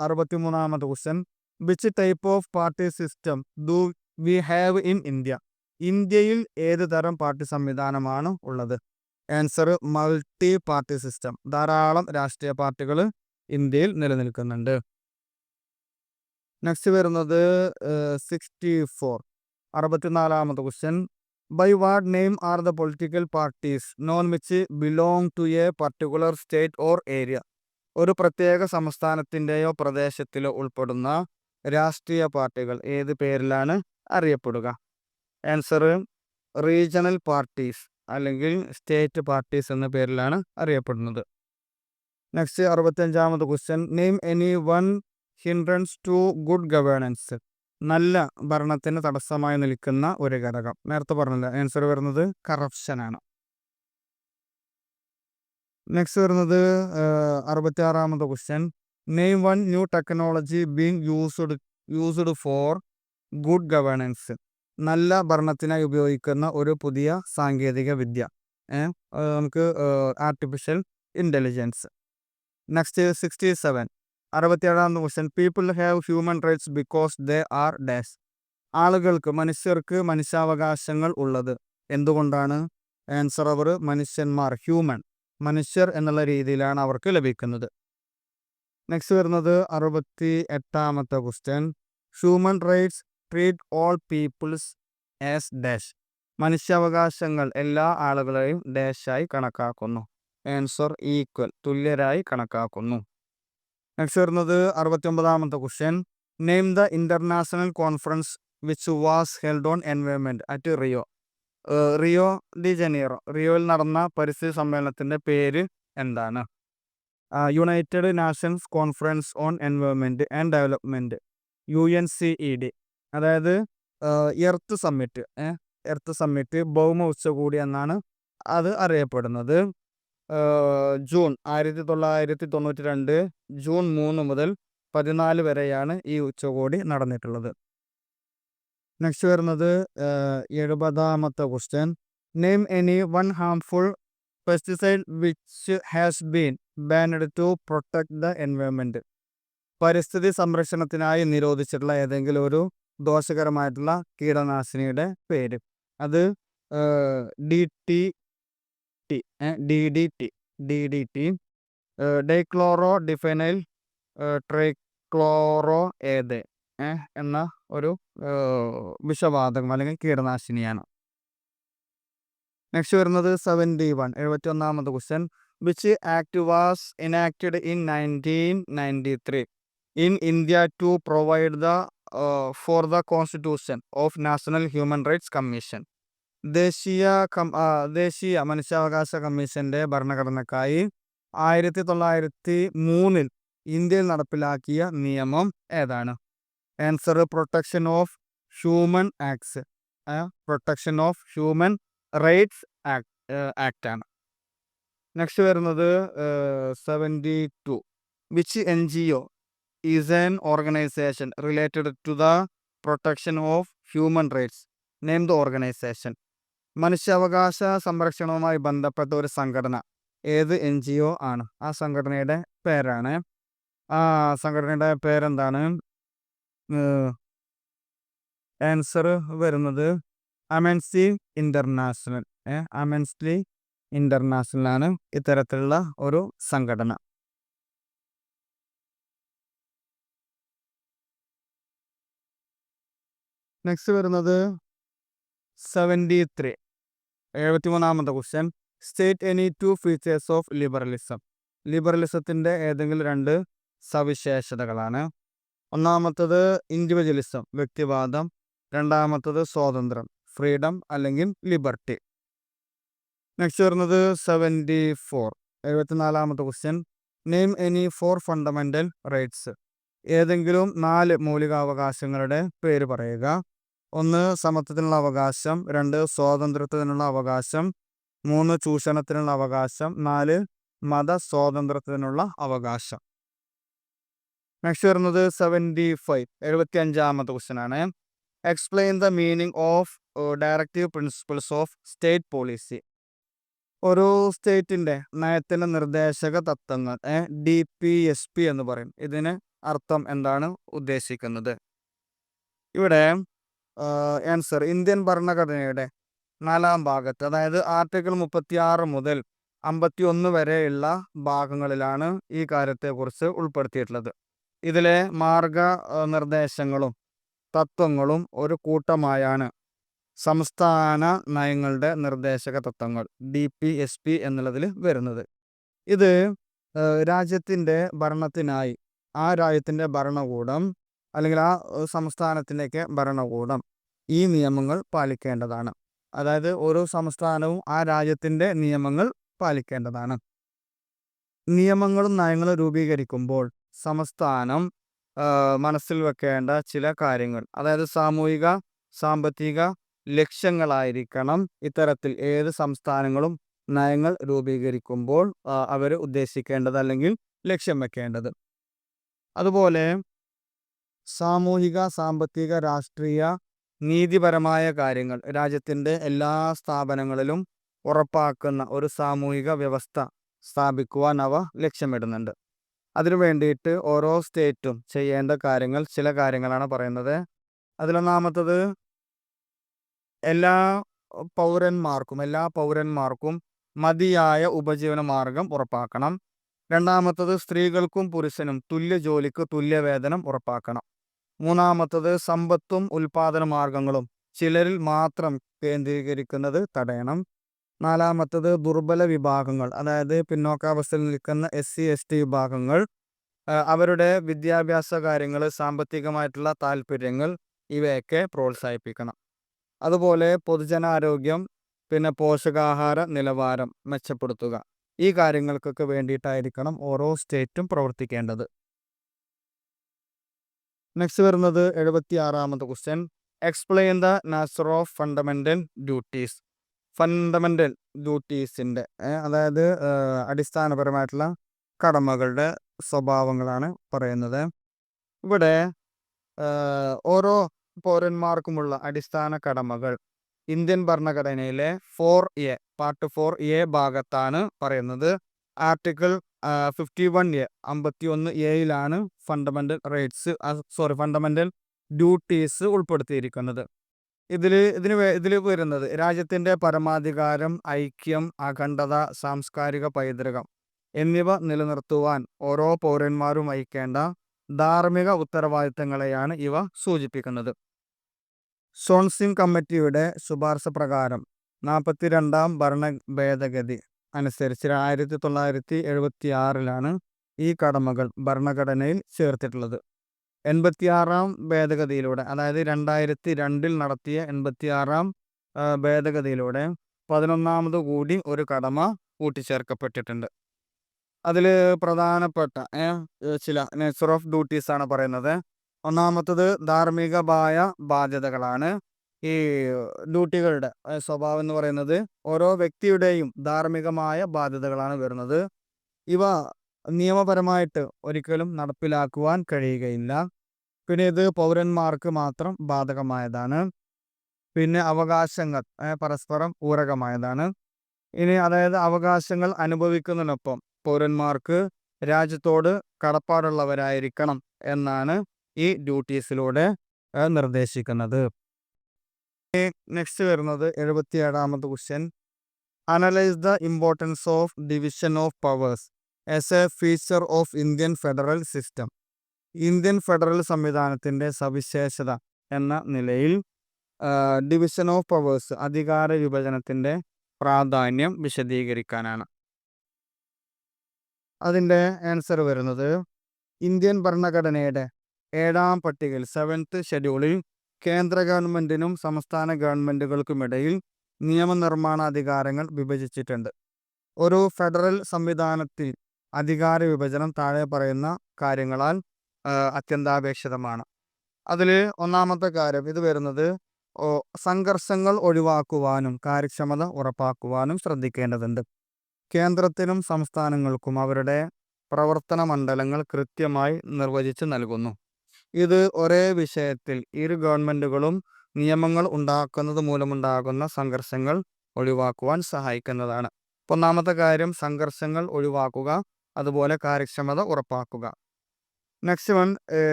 63ാമത്തെ question. Which type of party system do we have in India. ഇന്ത്യയിൽ ഏത് തരം പാർട്ടി സംവിധാനമാണ് ഉള്ളത്? Answer multi party system. ധാരാളം രാഷ്ട്രീയ പാർട്ടികൾ ഇന്ത്യയിൽ നിലനിൽക്കുന്നുണ്ട്. നെക്സ്റ്റ് വരുന്നത് 64ാമത്തെ question. By what name are the political parties known which belong to a particular state or area. ഒരു പ്രത്യേക സംസ്ഥാനത്തിൻ്റെയോ പ്രദേശത്തിലോ ഉൾപ്പെടുന്ന രാഷ്ട്രീയ പാർട്ടികൾ ഏത് പേരിലാണ് അറിയപ്പെടുക? ആൻസർ റീജിയണൽ പാർട്ടീസ് അല്ലെങ്കിൽ സ്റ്റേറ്റ് പാർട്ടീസ് എന്ന പേരിലാണ് അറിയപ്പെടുന്നത്. നെക്സ്റ്റ് 65ാമത്തെ question. Name any one hindrances to good governance. നല്ല ഭരണത്തിന് തടസ്സമായി നിൽക്കുന്ന ഒരു ഘടകം. നേരത്തെ പറഞ്ഞില്ല, ആൻസർ വരുന്നത് കറപ്ഷനാണ്. നെക്സ്റ്റ് വരുന്നത് 66ാമത്തെ question. Name one new technology being used for good governance. നല്ല ഭരണത്തിനായി ഉപയോഗിക്കുന്ന ഒരു പുതിയ സാങ്കേതിക വിദ്യ. നമുക്ക് ആർട്ടിഫിഷ്യൽ ഇൻ്റലിജൻസ്. നെക്സ്റ്റ് 67ാമത്തെ question. People have human rights because they are dash. മനുഷ്യർക്ക് മനുഷ്യാവകാശങ്ങൾ ഉള്ളത് എന്തുകൊണ്ടാണ്? ആൻസർ അവർ മനുഷ്യന്മാർ, മനുഷ്യർ എന്നുള്ള രീതിയിലാണ് അവർക്ക് ലഭിക്കുന്നത്. നെക്സ്റ്റ് വരുന്നത് 68ാമത്തെ question. Human rights treat all peoples as dash. മനുഷ്യാവകാശങ്ങൾ എല്ലാ ആളുകളെയും ഡാഷായി കണക്കാക്കുന്നു. ആൻസർ ഈക്വൽ, തുല്യരായി കണക്കാക്കുന്നു. നെക്സ്റ്റ് വരുന്നത് 69ാമത്തെ question. Name the international conference which was held on environment at Rio. റിയോയിൽ നടന്ന പരിസ്ഥിതി സമ്മേളനത്തിന്റെ പേര് എന്താണ്? United nations conference on environment and development, UNCED. അതായത് എർത്ത് സമ്മിറ്റ് എർത്ത് സമ്മിറ്റ് ഭൗമ ഉച്ചകോടി എന്നാണ് അത് അറിയപ്പെടുന്നത്. ജൂൺ 1992 ജൂൺ 3 മുതൽ 14 വരെയാണ് ഈ ഉച്ചകോടി നടന്നിട്ടുള്ളത്. നെക്സ്റ്റ് വരുന്നത് 70ാമത്തെ question. Name any one harmful pesticide which has been banned to protect the environment. പരിസ്ഥിതി സംരക്ഷണത്തിനായി നിരോധിച്ചിട്ടുള്ള ഏതെങ്കിലും ഒരു ദോഷകരമായിട്ടുള്ള കീടനാശിനിയുടെ പേര്. അത് DDT, ഡൈക്ലോറോ ഡിഫെനൈൽ ട്രൈക്ലോറോ ഏത് എന്ന ഒരു വിഷവാതകം അല്ലെങ്കിൽ കീടനാശിനിയാണ്. നെക്സ്റ്റ് വരുന്നത് 71ാമത്തെ question. Which act was enacted in 1993 in India to provide for the constitution of national human rights commission. ദേശീയ മനുഷ്യാവകാശ കമ്മീഷന്റെ ഭരണഘടനക്കായി 1903 ഇന്ത്യയിൽ നടപ്പിലാക്കിയ നിയമം ഏതാണ്? Answer protection of human acts protection of human rights act ആണ്. നെക്സ്റ്റ് വരുന്നത് 72. Which NGO is an organisation related to the protection of human rights? Name the organisation. മനുഷ്യാവകാശ സംരക്ഷണവുമായി ബന്ധപ്പെട്ട ഒരു സംഘടന ഏത് NGO ആണ്? ആ സംഘടനയുടെ പേരാണ്. ആ സംഘടനയുടെ പേരെന്താണ്? ആൻസർ വരുന്നത് അമൻസ്റ്റി ഇന്റർനാഷണൽ. അമൻസ്റ്റി ഇന്റർനാഷണൽ ആണ് ഇത്തരത്തിലുള്ള ഒരു സംഘടന. നെക്സ്റ്റ് വരുന്നത് 73ാമത്തെ question. State any 2 features of liberalism. ലിബറലിസത്തിൻ്റെ ഏതെങ്കിലും 2 സവിശേഷതകളാണ്. ഒന്നാമത്തത് ഇൻഡിവിജ്വലിസം, വ്യക്തിവാദം. രണ്ടാമത്തത് സ്വാതന്ത്ര്യം, ഫ്രീഡം അല്ലെങ്കിൽ ലിബർട്ടി. നെക്സ്റ്റ് വരുന്നത് 74ാമത്തെ question. Name any 4 fundamental rights. ഏതെങ്കിലും 4 മൗലികാവകാശങ്ങളുടെ പേര് പറയുക. 1 സമത്വത്തിനുള്ള അവകാശം, 2 സ്വാതന്ത്ര്യത്തിനുള്ള അവകാശം, 3 ചൂഷണത്തിനുള്ള അവകാശം, 4 മത സ്വാതന്ത്ര്യത്തിനുള്ള അവകാശം. നെക്സ്റ്റ് വരുന്നത് 75ാമത്തെ ക്വസ്റ്റ്യൻ ആണ്. Explain the meaning of directive principles of state policy. ഒരു സ്റ്റേറ്റിൻ്റെ നയത്തിൻ്റെ നിർദ്ദേശക തത്വങ്ങൾ DPSP എന്ന് പറയും. ഇതിന് അർത്ഥം എന്താണ് ഉദ്ദേശിക്കുന്നത്? ഇവിടെ ആൻസർ ഇന്ത്യൻ ഭരണഘടനയുടെ 4ാം ഭാഗത്ത്, അതായത് ആർട്ടിക്കിൾ 36 മുതൽ 51 വരെയുള്ള ഭാഗങ്ങളിലാണ് ഈ കാര്യത്തെക്കുറിച്ച് ഉൾപ്പെടുത്തിയിട്ടുള്ളത്. ഇതിലെ മാർഗനിർദ്ദേശങ്ങളും തത്വങ്ങളും ഒരു കൂട്ടമായാണ് സംസ്ഥാന നയങ്ങളുടെ നിർദ്ദേശക തത്വങ്ങൾ DPSP എന്നുള്ളതിൽ വരുന്നത്. ഇത് രാജ്യത്തിൻ്റെ ഭരണത്തിനായി ആ രാജ്യത്തിൻ്റെ ഭരണകൂടം അല്ലെങ്കിൽ ആ സംസ്ഥാനത്തിൻ്റെയൊക്കെ ഭരണകൂടം ഈ നിയമങ്ങൾ പാലിക്കേണ്ടതാണ്. അതായത് ഓരോ സംസ്ഥാനവും ആ രാജ്യത്തിൻ്റെ നിയമങ്ങൾ പാലിക്കേണ്ടതാണ്. നിയമങ്ങളും നയങ്ങളും രൂപീകരിക്കുമ്പോൾ സംസ്ഥാനം മനസ്സിൽ വെക്കേണ്ട ചില കാര്യങ്ങൾ, അതായത് സാമൂഹിക സാമ്പത്തിക ലക്ഷ്യങ്ങളായിരിക്കണം ഇത്തരത്തിൽ ഏത് സംസ്ഥാനങ്ങളും നയങ്ങൾ രൂപീകരിക്കുമ്പോൾ അവർ ഉദ്ദേശിക്കേണ്ടത് അല്ലെങ്കിൽ ലക്ഷ്യം വെക്കേണ്ടത്. അതുപോലെ സാമൂഹിക സാമ്പത്തിക രാഷ്ട്രീയ നീതിപരമായ കാര്യങ്ങൾ രാജ്യത്തിൻ്റെ എല്ലാ സ്ഥാപനങ്ങളിലും ഉറപ്പാക്കുന്ന ഒരു സാമൂഹിക വ്യവസ്ഥ സ്ഥാപിക്കുവാൻ അവ ലക്ഷ്യമിടുന്നുണ്ട്. അതിനു വേണ്ടിയിട്ട് ഓരോ സ്റ്റേറ്റും ചെയ്യേണ്ട കാര്യങ്ങൾ ചില കാര്യങ്ങളാണ് പറയുന്നത്. അതിലൊന്നാമത്തത് എല്ലാ പൗരന്മാർക്കും മതിയായ ഉപജീവന മാർഗം ഉറപ്പാക്കണം. രണ്ടാമത്തത് സ്ത്രീകൾക്കും പുരുഷനും തുല്യ ജോലിക്ക് തുല്യവേതനം ഉറപ്പാക്കണം. മൂന്നാമത്തത് സമ്പത്തും ഉൽപാദന മാർഗങ്ങളും ചിലരിൽ മാത്രം കേന്ദ്രീകരിക്കുന്നത് തടയണം. നാലാമത്തത് ദുർബല വിഭാഗങ്ങൾ, അതായത് പിന്നോക്കാവസ്ഥയിൽ നിൽക്കുന്ന SC/ST വിഭാഗങ്ങൾ, അവരുടെ വിദ്യാഭ്യാസ കാര്യങ്ങൾ, സാമ്പത്തികമായിട്ടുള്ള താല്പര്യങ്ങൾ ഇവയൊക്കെ പ്രോത്സാഹിപ്പിക്കണം. അതുപോലെ പൊതുജനാരോഗ്യം, പിന്നെ പോഷകാഹാര നിലവാരം മെച്ചപ്പെടുത്തുക. ഈ കാര്യങ്ങൾക്കൊക്കെ വേണ്ടിയിട്ടായിരിക്കണം ഓരോ സ്റ്റേറ്റും പ്രവർത്തിക്കേണ്ടത്. നെക്സ്റ്റ് വരുന്നത് 76ാമത്തെ question. Explain the nature of fundamental duties. Fundamental ഡ്യൂട്ടീസിൻ്റെ അതായത് അടിസ്ഥാനപരമായിട്ടുള്ള കടമകളുടെ സ്വഭാവങ്ങളാണ് പറയുന്നത്. ഇവിടെ ഓരോ പൗരന്മാർക്കുമുള്ള അടിസ്ഥാന കടമകൾ ഇന്ത്യൻ ഭരണഘടനയിലെ 4A പാർട്ട് 4A ഭാഗത്താണ് പറയുന്നത്. ആർട്ടിക്കിൾ 51A 51Aയിലാണ് ഫണ്ടമെന്റൽ റൈറ്റ്സ് ഫണ്ടമെന്റൽ ഡ്യൂട്ടീസ് ഉൾപ്പെടുത്തിയിരിക്കുന്നത്. ഇതിൽ വരുന്നത് രാജ്യത്തിൻ്റെ പരമാധികാരം, ഐക്യം, അഖണ്ഡത, സാംസ്കാരിക പൈതൃകം എന്നിവ നിലനിർത്തുവാൻ ഓരോ പൗരന്മാരും വഹിക്കേണ്ട ധാർമ്മിക ഉത്തരവാദിത്തങ്ങളെയാണ് ഇവ സൂചിപ്പിക്കുന്നത്. സോൺസിംഗ് കമ്മിറ്റിയുടെ ശുപാർശ പ്രകാരം 42ാം ഭരണ ഭേദഗതി അനുസരിച്ച് 1976ലാണ് ഈ കടമകൾ ഭരണഘടനയിൽ ചേർത്തിട്ടുള്ളത്. 86ാം ഭേദഗതിയിലൂടെ, അതായത് 2002 നടത്തിയ 86ാം ഭേദഗതിയിലൂടെ 11ാമത് കൂടി ഒരു കടമ കൂട്ടിച്ചേർക്കപ്പെട്ടിട്ടുണ്ട്. അതിൽ പ്രധാനപ്പെട്ട ചില നേച്ചർ ഓഫ് ഡ്യൂട്ടീസ് ആണ് പറയുന്നത്. ഒന്നാമത്തത് ധാർമ്മികമായ ബാധ്യതകളാണ്. ഈ ഡ്യൂട്ടികളുടെ സ്വഭാവം എന്ന് പറയുന്നത് ഓരോ വ്യക്തിയുടെയും ധാർമ്മികമായ ബാധ്യതകളാണ് വരുന്നത്. ഇവ നിയമപരമായിട്ട് ഒരിക്കലും നടപ്പിലാക്കുവാൻ കഴിയുകയില്ല. പിന്നെ ഇത് പൗരന്മാർക്ക് മാത്രം ബാധകമായതാണ്. പിന്നെ അവകാശങ്ങൾ പരസ്പരം പൂരകമായതാണ്. ഇനി അതായത് അവകാശങ്ങൾ അനുഭവിക്കുന്നതിനൊപ്പം പൗരന്മാർക്ക് രാജ്യത്തോട് കടപ്പാടുള്ളവരായിരിക്കണം എന്നാണ് ഈ ഡ്യൂട്ടീസിലൂടെ നിർദ്ദേശിക്കുന്നത്. നെക്സ്റ്റ് വരുന്നത് 77ാമത്തെ question. Analyse the importance of division of powers as a feature of Indian federal system. Indian federal സംവിധാനത്തിൻ്റെ സവിശേഷത എന്ന നിലയിൽ ഡിവിഷൻ ഓഫ് പവേഴ്സ് അധികാര വിഭജനത്തിൻ്റെ പ്രാധാന്യം വിശദീകരിക്കാനാണ്. അതിൻ്റെ ആൻസർ വരുന്നത് ഇന്ത്യൻ ഭരണഘടനയുടെ 7ാം പട്ടികയിൽ 7th ഷെഡ്യൂളിൽ കേന്ദ്ര ഗവൺമെൻറ്റിനും സംസ്ഥാന ഗവൺമെൻറ്റുകൾക്കുമിടയിൽ നിയമനിർമ്മാണ അധികാരങ്ങൾ വിഭജിച്ചിട്ടുണ്ട്. ഒരു ഫെഡറൽ സംവിധാനത്തിൽ അധികാര വിഭജനം താഴെ പറയുന്ന കാര്യങ്ങളാൽ അത്യന്താപേക്ഷിതമാണ്. അതിൽ ഒന്നാമത്തെ കാര്യം ഇത് വരുന്നത് സംഘർഷങ്ങൾ ഒഴിവാക്കുവാനും കാര്യക്ഷമത ഉറപ്പാക്കുവാനും ശ്രദ്ധിക്കേണ്ടതുണ്ട്. കേന്ദ്രത്തിനും സംസ്ഥാനങ്ങൾക്കും അവരുടെ പ്രവർത്തന മണ്ഡലങ്ങൾ കൃത്യമായി നിർവചിച്ച് നൽകുന്നു. ഇത് ഒരേ വിഷയത്തിൽ ഇരു ഗവൺമെൻറ്റുകളും നിയമങ്ങൾ ഉണ്ടാക്കുന്നത് മൂലമുണ്ടാകുന്ന സംഘർഷങ്ങൾ ഒഴിവാക്കുവാൻ സഹായിക്കുന്നതാണ്. ഒന്നാമത്തെ കാര്യം സംഘർഷങ്ങൾ ഒഴിവാക്കുക, അതുപോലെ കാര്യക്ഷമത ഉറപ്പാക്കുക. നെക്സ്റ്റ് വൺ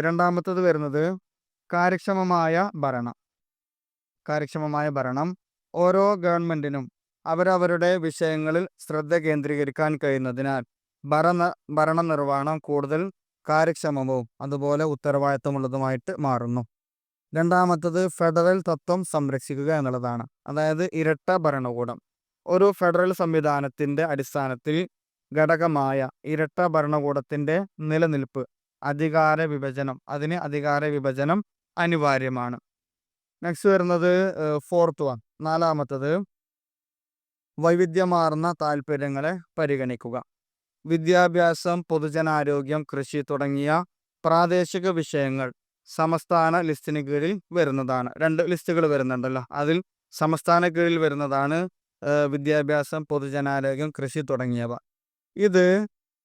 രണ്ടാമത്തത് വരുന്നത് കാര്യക്ഷമമായ ഭരണം. ഓരോ ഗവൺമെൻറ്റിനും അവരവരുടെ വിഷയങ്ങളിൽ ശ്രദ്ധ കേന്ദ്രീകരിക്കാൻ കഴിയുന്നതിനാൽ ഭരണനിർവഹണം കൂടുതൽ കാര്യക്ഷമവും അതുപോലെ ഉത്തരവാദിത്തമുള്ളതുമായിട്ട് മാറുന്നു. രണ്ടാമത്തത് ഫെഡറൽ തത്വം സംരക്ഷിക്കുക എന്നുള്ളതാണ്. അതായത് ഇരട്ട ഭരണകൂടം. ഒരു ഫെഡറൽ സംവിധാനത്തിൻ്റെ അടിസ്ഥാനത്തിൽ ഘടകമായ ഇരട്ട ഭരണകൂടത്തിൻ്റെ നിലനിൽപ്പ് അധികാര വിഭജനം അനിവാര്യമാണ്. നെക്സ്റ്റ് വരുന്നത് ഫോർത്ത് വൺ, നാലാമത്തത് വൈവിധ്യമാർന്ന താല്പര്യങ്ങളെ പരിഗണിക്കുക. വിദ്യാഭ്യാസം, പൊതുജനാരോഗ്യം, കൃഷി തുടങ്ങിയ പ്രാദേശിക വിഷയങ്ങൾ സംസ്ഥാന ലിസ്റ്റിന് കീഴിൽ വരുന്നതാണ്. 2 ലിസ്റ്റുകൾ വരുന്നുണ്ടല്ലോ, അതിൽ സംസ്ഥാന കീഴിൽ വരുന്നതാണ് വിദ്യാഭ്യാസം, പൊതുജനാരോഗ്യം, കൃഷി തുടങ്ങിയവ. ഇത്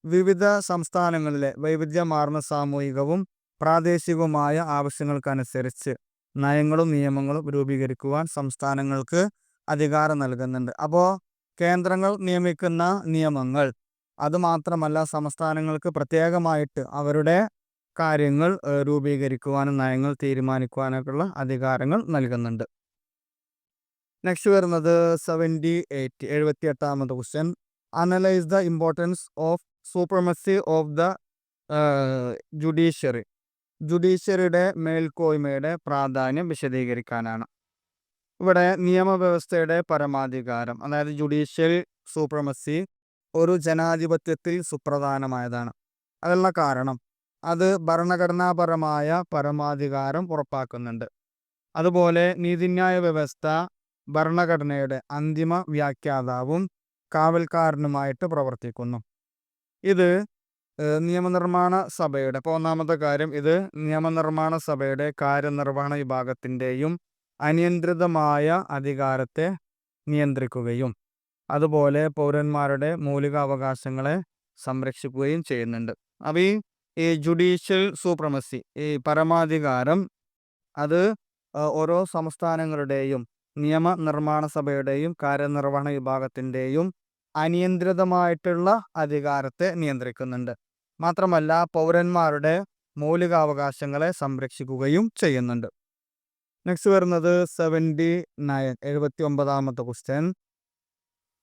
വിവിധ സംസ്ഥാനങ്ങളിലെ വൈവിധ്യമാർന്ന സാമൂഹികവും പ്രാദേശികവുമായ ആവശ്യങ്ങൾക്കനുസരിച്ച് നയങ്ങളും നിയമങ്ങളും രൂപീകരിക്കുവാൻ സംസ്ഥാനങ്ങൾക്ക് അധികാരം നൽകുന്നുണ്ട്. അപ്പോൾ കേന്ദ്രങ്ങൾ നിയമിക്കുന്ന നിയമങ്ങൾ അതുമാത്രമല്ല സംസ്ഥാനങ്ങൾക്ക് പ്രത്യേകമായിട്ട് അവരുടെ കാര്യങ്ങൾ രൂപീകരിക്കുവാനും നയങ്ങൾ തീരുമാനിക്കുവാനൊക്കെയുള്ള അധികാരങ്ങൾ നൽകുന്നുണ്ട്. നെക്സ്റ്റ് വരുന്നത് 78ാമത്തെ question. Analyse the importance of supremacy of the judiciary. ജുഡീഷ്യറിയുടെ മേൽക്കോയ്മയുടെ പ്രാധാന്യം വിശദീകരിക്കാനാണ്. ഇവിടെ നിയമവ്യവസ്ഥയുടെ പരമാധികാരം, അതായത് ജുഡീഷ്യൽ സൂപ്രമസി ഒരു ജനാധിപത്യത്തിൽ സുപ്രധാനമായതാണ്. അതുള്ള കാരണം അത് ഭരണഘടനാപരമായ പരമാധികാരം ഉറപ്പാക്കുന്നുണ്ട്. അതുപോലെ നീതിന്യായ വ്യവസ്ഥ ഭരണഘടനയുടെ അന്തിമ വ്യാഖ്യാതാവും കാവൽക്കാരനുമായിട്ട് പ്രവർത്തിക്കുന്നു. ഇത് നിയമനിർമ്മാണ സഭയുടെ ഇപ്പോൾ ഒന്നാമത്തെ കാര്യം, ഇത് നിയമനിർമ്മാണ സഭയുടെ കാര്യനിർവഹണ വിഭാഗത്തിൻ്റെയും അനിയന്ത്രിതമായ അധികാരത്തെ നിയന്ത്രിക്കുകയും അതുപോലെ പൗരന്മാരുടെ മൗലികാവകാശങ്ങളെ സംരക്ഷിക്കുകയും ചെയ്യുന്നുണ്ട്. അപ്പോൾ ഈ ജുഡീഷ്യൽ സൂപ്രമസി, ഈ പരമാധികാരം, അത് ഓരോ സംസ്ഥാനങ്ങളുടെയും നിയമനിർമ്മാണ സഭയുടെയും കാര്യനിർവഹണ വിഭാഗത്തിൻ്റെയും അനിയന്ത്രിതമായിട്ടുള്ള അധികാരത്തെ നിയന്ത്രിക്കുന്നുണ്ട്. മാത്രമല്ല പൗരന്മാരുടെ മൗലികാവകാശങ്ങളെ സംരക്ഷിക്കുകയും ചെയ്യുന്നുണ്ട്. നെക്സ്റ്റ് വരുന്നത് 79ാമത്തെ question.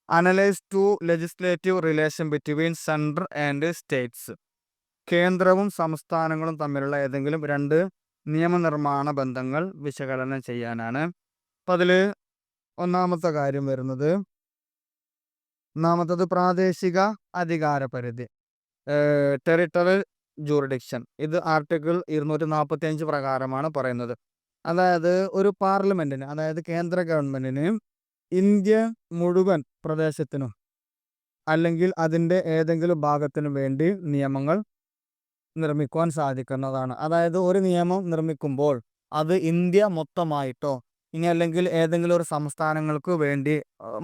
Analyse to legislative relation between central and states. കേന്ദ്രവും സംസ്ഥാനങ്ങളും തമ്മിലുള്ള ഏതെങ്കിലും രണ്ട് നിയമനിർമ്മാണ ബന്ധങ്ങൾ വിശകലനം ചെയ്യാനാണ്. അപ്പം അതിൽ ഒന്നാമത്തെ കാര്യം വരുന്നത്, ഒന്നാമത്തത് പ്രാദേശിക അധികാരപരിധി, ടെറിട്ടറിയൽ ജൂറിഡിക്ഷൻ. ഇത് ആർട്ടിക്കിൾ 245 പ്രകാരമാണ് പറയുന്നത്. അതായത് ഒരു പാർലമെന്റിന്, അതായത് കേന്ദ്ര ഗവൺമെന്റിന് ഇന്ത്യ മുഴുവൻ പ്രദേശത്തിനും അല്ലെങ്കിൽ അതിൻ്റെ ഏതെങ്കിലും ഭാഗത്തിനും വേണ്ടി നിയമങ്ങൾ നിർമ്മിക്കുവാൻ സാധിക്കുന്നതാണ്. അതായത് ഒരു നിയമം നിർമ്മിക്കുമ്പോൾ അത് ഇന്ത്യ മൊത്തമായിട്ടോ ഇനി അല്ലെങ്കിൽ ഏതെങ്കിലും ഒരു സംസ്ഥാനങ്ങൾക്ക് വേണ്ടി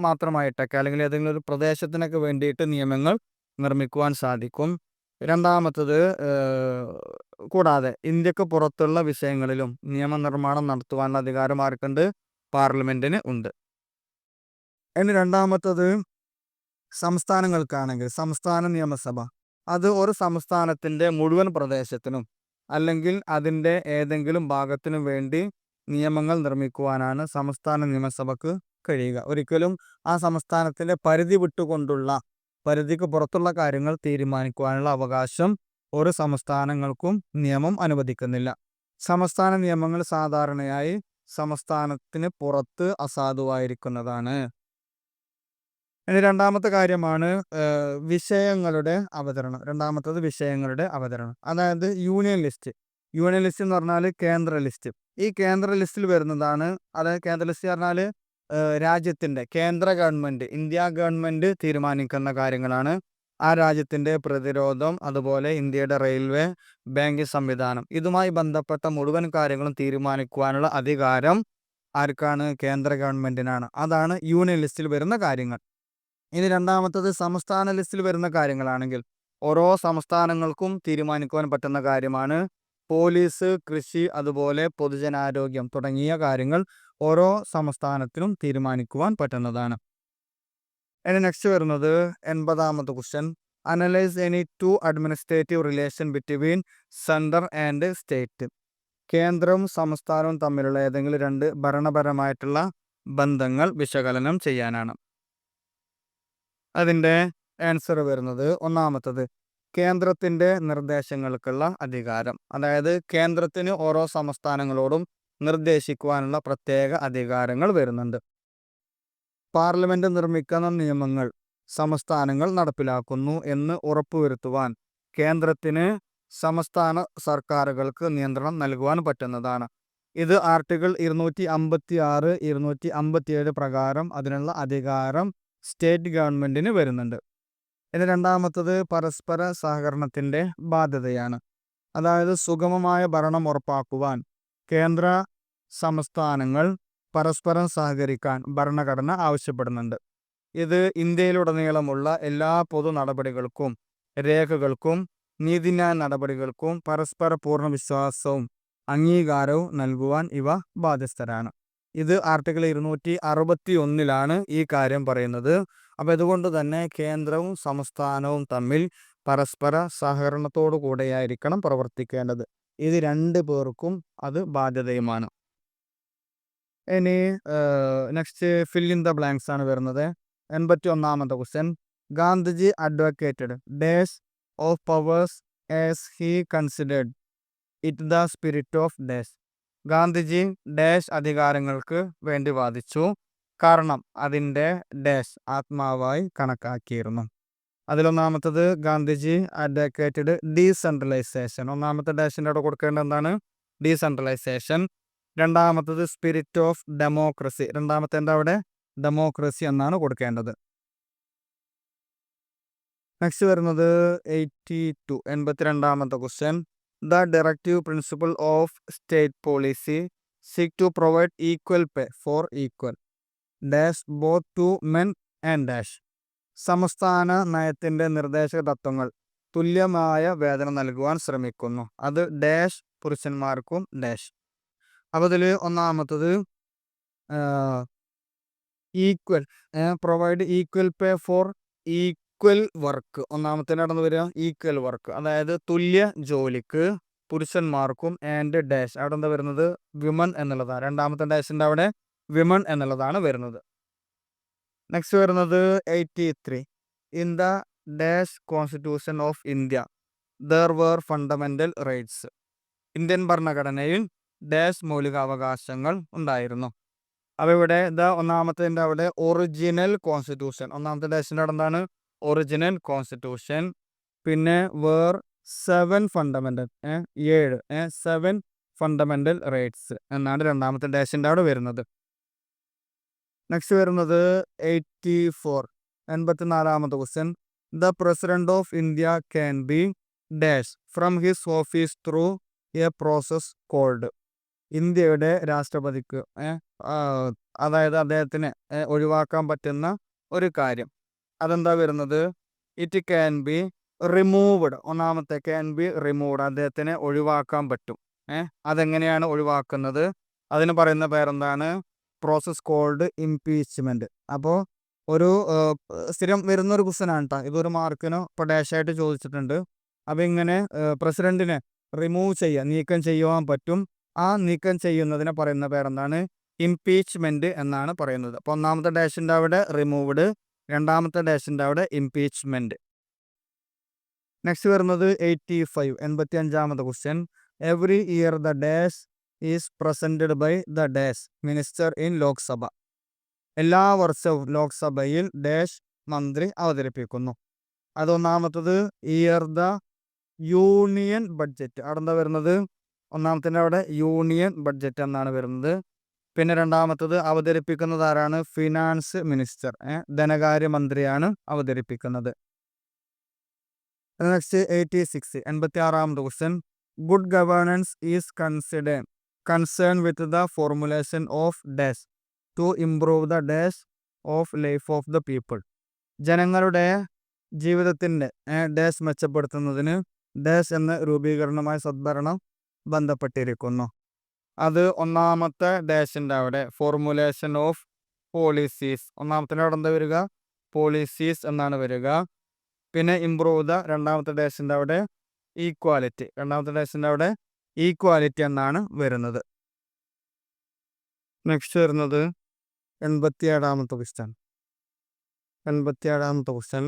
മാത്രമായിട്ടൊക്കെ അല്ലെങ്കിൽ ഏതെങ്കിലും ഒരു പ്രദേശത്തിനൊക്കെ വേണ്ടിയിട്ട് നിയമങ്ങൾ നിർമ്മിക്കുവാൻ സാധിക്കും. രണ്ടാമത്തത്, കൂടാതെ ഇന്ത്യക്ക് പുറത്തുള്ള വിഷയങ്ങളിലും നിയമനിർമ്മാണം നടത്തുവാനുള്ള അധികാരം ആർക്കുണ്ട്? പാർലമെന്റിന് ഉണ്ട്. ഇനി രണ്ടാമത്തത്, സംസ്ഥാനങ്ങൾക്കാണെങ്കിൽ സംസ്ഥാന നിയമസഭ, അത് ഒരു സംസ്ഥാനത്തിൻ്റെ മുഴുവൻ പ്രദേശത്തിനും അല്ലെങ്കിൽ അതിൻ്റെ ഏതെങ്കിലും ഭാഗത്തിനും വേണ്ടി നിയമങ്ങൾ നിർമ്മിക്കുവാനാണ് സംസ്ഥാന നിയമസഭയ്ക്ക് കഴിയുക. ഒരിക്കലും ആ സംസ്ഥാനത്തിൻ്റെ പരിധി വിട്ടുകൊണ്ടുള്ള, പരിധിക്ക് പുറത്തുള്ള കാര്യങ്ങൾ തീരുമാനിക്കുവാനുള്ള അവകാശം ഒരു സംസ്ഥാനങ്ങൾക്കും നിയമം അനുവദിക്കുന്നില്ല. സംസ്ഥാന നിയമങ്ങൾ സാധാരണയായി സംസ്ഥാനത്തിന് പുറത്ത് അസാധുവായിരിക്കുന്നതാണ്. ഇനി രണ്ടാമത്തെ കാര്യമാണ് വിഷയങ്ങളുടെ അവതരണം. രണ്ടാമത്തത് വിഷയങ്ങളുടെ അവതരണം, അതായത് യൂണിയൻ ലിസ്റ്റ്. യൂണിയൻ ലിസ്റ്റ് എന്ന് പറഞ്ഞാൽ കേന്ദ്ര ലിസ്റ്റ്. ഈ കേന്ദ്ര ലിസ്റ്റിൽ വരുന്നതാണ്, അതായത് കേന്ദ്ര ലിസ്റ്റ് പറഞ്ഞാൽ രാജ്യത്തിൻ്റെ കേന്ദ്ര ഗവൺമെൻറ്, ഇന്ത്യ ഗവൺമെൻറ് തീരുമാനിക്കുന്ന കാര്യങ്ങളാണ്. ആ രാജ്യത്തിൻ്റെ പ്രതിരോധം, അതുപോലെ ഇന്ത്യയുടെ റെയിൽവേ, ബാങ്കിങ് സംവിധാനം, ഇതുമായി ബന്ധപ്പെട്ട മുഴുവൻ കാര്യങ്ങളും തീരുമാനിക്കുവാനുള്ള അധികാരം ആർക്കാണ്? കേന്ദ്ര ഗവൺമെൻറ്റിനാണ്. അതാണ് യൂണിയൻ ലിസ്റ്റിൽ വരുന്ന കാര്യങ്ങൾ. ഇനി രണ്ടാമത്തത് സംസ്ഥാന ലിസ്റ്റിൽ വരുന്ന കാര്യങ്ങളാണെങ്കിൽ ഓരോ സംസ്ഥാനങ്ങൾക്കും തീരുമാനിക്കുവാൻ പറ്റുന്ന കാര്യമാണ്. പോലീസ്, കൃഷി, അതുപോലെ പൊതുജനാരോഗ്യം തുടങ്ങിയ കാര്യങ്ങൾ ഓരോ സംസ്ഥാനത്തിനും തീരുമാനിക്കുവാൻ പറ്റുന്നതാണ്. ഇനി നെക്സ്റ്റ് വരുന്നത് 80ാമത്തെ question. Analyse any two administrative relation between central and state. കേന്ദ്രവും സംസ്ഥാനവും തമ്മിലുള്ള ഏതെങ്കിലും രണ്ട് ഭരണപരമായിട്ടുള്ള ബന്ധങ്ങൾ വിശകലനം ചെയ്യാനാണ്. അതിൻ്റെ ആൻസർ വരുന്നത്, ഒന്നാമത്തത് കേന്ദ്രത്തിൻ്റെ നിർദ്ദേശങ്ങൾക്കുള്ള അധികാരം. അതായത് കേന്ദ്രത്തിന് ഓരോ സംസ്ഥാനങ്ങളോടും നിർദ്ദേശിക്കുവാനുള്ള പ്രത്യേക അധികാരങ്ങൾ വരുന്നുണ്ട്. പാർലമെന്റ് നിർമ്മിക്കുന്ന നിയമങ്ങൾ സംസ്ഥാനങ്ങൾ നടപ്പിലാക്കുന്നു എന്ന് ഉറപ്പുവരുത്തുവാൻ കേന്ദ്രത്തിന് സംസ്ഥാന സർക്കാരുകൾക്ക് നിയന്ത്രണം നൽകുവാൻ പറ്റുന്നതാണ്. ഇത് ആർട്ടിക്കിൾ 256, 257 പ്രകാരം അതിനുള്ള അധികാരം സ്റ്റേറ്റ് ഗവൺമെന്റിന് വരുന്നുണ്ട്. ഇനി രണ്ടാമത്തത് പരസ്പര സഹകരണത്തിൻ്റെ ബാധ്യതയാണ്. അതായത് സുഗമമായ ഭരണം ഉറപ്പാക്കുവാൻ കേന്ദ്ര സംസ്ഥാനങ്ങൾ പരസ്പരം സഹകരിക്കാൻ ഭരണഘടന ആവശ്യപ്പെടുന്നുണ്ട്. ഇത് ഇന്ത്യയിലുടനീളമുള്ള എല്ലാ പൊതു നടപടികൾക്കും, രേഖകൾക്കും, നീതിന്യായ നടപടികൾക്കും പരസ്പര പൂർണ്ണ വിശ്വാസവും അംഗീകാരവും നൽകുവാൻ ഇവ ബാധ്യസ്ഥരാണ്. ഇത് ആർട്ടിക്കിൾ 261 ഈ കാര്യം പറയുന്നത്. അപ്പോൾ ഇതുകൊണ്ട് തന്നെ കേന്ദ്രവും സംസ്ഥാനവും തമ്മിൽ പരസ്പര സഹകരണത്തോടു കൂടെയായിരിക്കണം പ്രവർത്തിക്കേണ്ടത്. ഇത് രണ്ടു പേർക്കും അത് ബാധ്യതയുമാണ്. ഇനി next fill in the blanks ആണ് വരുന്നത്. 81ാമത്തെ question. Gandhiji advocated dash of powers as he considered it the spirit of dash. Gandhiji dash അധികാരങ്ങൾക്ക് വേണ്ടി വാദിച്ചു, കാരണം അതിൻ്റെ ഡാഷ് ആത്മാവായി കണക്കാക്കിയിരുന്നു. അതിലൊന്നാമത്തത് ഗാന്ധിജി അഡ്വക്കേറ്റഡ് ഡീസെൻട്രലൈസേഷൻ. ഒന്നാമത്തെ ഡാഷിൻ്റെ അവിടെ കൊടുക്കേണ്ടത് എന്താണ്? ഡീസെൻട്രലൈസേഷൻ. രണ്ടാമത്തത് സ്പിരിറ്റ് ഓഫ് ഡെമോക്രസി. രണ്ടാമത്തെ അവിടെ ഡെമോക്രസി എന്നാണ് കൊടുക്കേണ്ടത്. നെക്സ്റ്റ് വരുന്നത് 82 question. The directive principle of state policy seek to provide equal pay for equal dash both to men and dash. സംസ്ഥാന നയത്തിന്റെ നിർദ്ദേശക തത്വങ്ങൾ തുല്യമായ വേതനം നൽകുവാൻ ശ്രമിക്കുന്നു. അത് ഡാഷ് പുരുഷന്മാർക്കും ഡാഷ്. അപ്പോൾ ഇതിൽ ഒന്നാമത്തത് equal provide equal pay for equal work. ഒന്നാമത്തെ നടന്നു വരിക ഈക്വൽ വർക്ക്, അതായത് തുല്യ ജോലിക്ക് പുരുഷന്മാർക്കും ആൻഡ് ഡാഷ് അവിടെ എന്താ വരുന്നത് വിമൻ എന്നുള്ളതാണ്. രണ്ടാമത്തെ ഡാഷിൻ്റെ അവിടെ വിമൻ എന്നുള്ളതാണ് വരുന്നത്. നെക്സ്റ്റ് വരുന്നത് 83. In the dash constitution of India there were fundamental rights. Indian ഭരണഘടനയിൽ ഡാഷ് മൗലികാവകാശങ്ങൾ ഉണ്ടായിരുന്നു. അപ്പോൾ ഇവിടെ ഒന്നാമത്തെ അവിടെ ഒറിജിനൽ കോൺസ്റ്റിറ്റ്യൂഷൻ, ഒന്നാമത്തെ ഡാഷിൻ്റെ അവിടെ എന്താണ് ഒറിജിനൽ കോൺസ്റ്റിറ്റ്യൂഷൻ. പിന്നെ വേർ 7 ഫണ്ടമെന്റൽ 7 ഫണ്ടമെന്റൽ റൈറ്റ്സ് എന്നാണ് രണ്ടാമത്തെ ഡാഷിൻ്റെ അവിടെ വരുന്നത്. നെക്സ്റ്റ് വരുന്നത് 84 question. The president of India can be dash from his office through a process called. ഇന്ത്യയുടെ രാഷ്ട്രപതിക്ക് അതായത് അദ്ദേഹത്തിന് ഒഴിവാക്കാൻ പറ്റുന്ന ഒരു കാര്യം അതെന്താ വരുന്നത് ഇറ്റ് ക്യാൻ ബി റിമൂവ്ഡ്. ഒന്നാമത്തെ ക്യാൻ ബി റിമൂവ്ഡ്, അദ്ദേഹത്തിനെ ഒഴിവാക്കാൻ പറ്റും. അതെങ്ങനെയാണ് ഒഴിവാക്കുന്നത്? അതിന് പറയുന്ന പേരെന്താണ്? Process called impeachment. അപ്പോൾ ഒരു സ്ഥിരം വരുന്നൊരു ക്വസ്റ്റ്യനാണ് കേട്ടോ. ഇതൊരു മാർക്കിനോ ഇപ്പോൾ ഡാഷായിട്ട് ചോദിച്ചിട്ടുണ്ട്. അപ്പോൾ ഇങ്ങനെ പ്രസിഡന്റിനെ റിമൂവ് ചെയ്യുക, നീക്കം ചെയ്യുവാൻ പറ്റും. ആ നീക്കം ചെയ്യുന്നതിനെ പറയുന്ന പേരെന്താണ്? ഇംപീച്ച്മെന്റ് എന്നാണ് പറയുന്നത്. അപ്പോൾ ഒന്നാമത്തെ ഡാഷിൻ്റെ അവിടെ റിമൂവ്ഡ്, രണ്ടാമത്തെ ഡാഷിൻ്റെ അവിടെ ഇംപീച്ച്മെന്റ്. നെക്സ്റ്റ് വരുന്നത് 85 question. Every year the dash is presented by the dash minister in Lok Sabha. എല്ലാ വർഷവും ലോക്സഭയിൽ ഡാഷ് മന്ത്രി അവതരിപ്പിക്കുന്നു. അതൊന്നാമത്തത് ഇയർ ദ യൂണിയൻ ബഡ്ജറ്റ്. അവിടെ എന്താ വരുന്നത്? ഒന്നാമത്തിൻ്റെ അവിടെ യൂണിയൻ ബഡ്ജറ്റ് എന്നാണ് വരുന്നത്. പിന്നെ രണ്ടാമത്തത് അവതരിപ്പിക്കുന്നത് ആരാണ്? ഫിനാൻസ് മിനിസ്റ്റർ, ധനകാര്യമന്ത്രിയാണ് അവതരിപ്പിക്കുന്നത്. Next 86 question. Good governance is concern with the formulation of dash to improve the dash of life of the people. ജനങ്ങളുടെ ജീവിതത്തിൻ്റെ ഡാഷ് മെച്ചപ്പെടുത്തുന്നതിന് ഡാഷ് എന്ന രൂപീകരണമായ സദ്ഭരണം ബന്ധപ്പെട്ടിരിക്കുന്നു. അത് ഒന്നാമത്തെ ഡാഷിൻ്റെ അവിടെ ഫോർമുലേഷൻ ഓഫ് പോളിസീസ്, ഒന്നാമത്തിൻ്റെ അവിടെ എന്താ വരിക? പോളിസീസ് എന്നാണ് വരിക. പിന്നെ ഇംപ്രൂവ് ദ രണ്ടാമത്തെ ഡാഷിൻ്റെ അവിടെ ഈക്വാലിറ്റി, രണ്ടാമത്തെ ഡാഷിൻ്റെ അവിടെ ഈക്വാലിറ്റി എന്നാണ് വരുന്നത്. നെക്സ്റ്റ് വരുന്നത് 87 question. 87 question.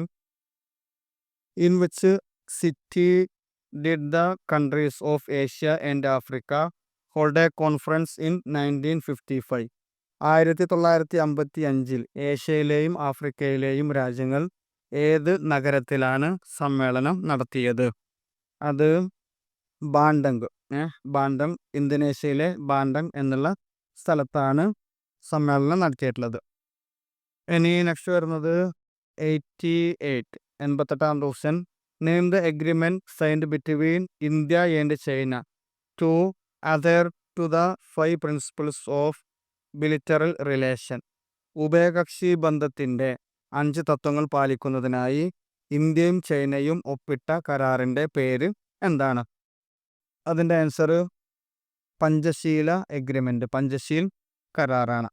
In which city did the countries of Asia and Africa hold A conference in 1955? 1955 ഏഷ്യയിലെയും ആഫ്രിക്കയിലെയും രാജ്യങ്ങൾ ഏത് നഗരത്തിലാണ് സമ്മേളനം നടത്തിയത്? അത് ബാൻഡങ്. ബാൻഡങ്, ഇന്തോനേഷ്യയിലെ ബാൻഡങ് എന്നുള്ള സ്ഥലത്താണ് സമ്മേളനം നടത്തിയിട്ടുള്ളത്. ഇനി നെക്സ്റ്റ് വരുന്നത് 88 question. Name the agreement signed between India and China to adhere to the 5 principles of bilateral relation. ഉഭയകക്ഷി ബന്ധത്തിൻ്റെ 5 തത്വങ്ങൾ പാലിക്കുന്നതിനായി ഇന്ത്യയും ചൈനയും ഒപ്പിട്ട കരാറിൻ്റെ പേര് എന്താണ്? അതിൻ്റെ ആൻസർ പഞ്ചശീല എഗ്രിമെന്റ്, പഞ്ചശീൽ കരാറാണ്.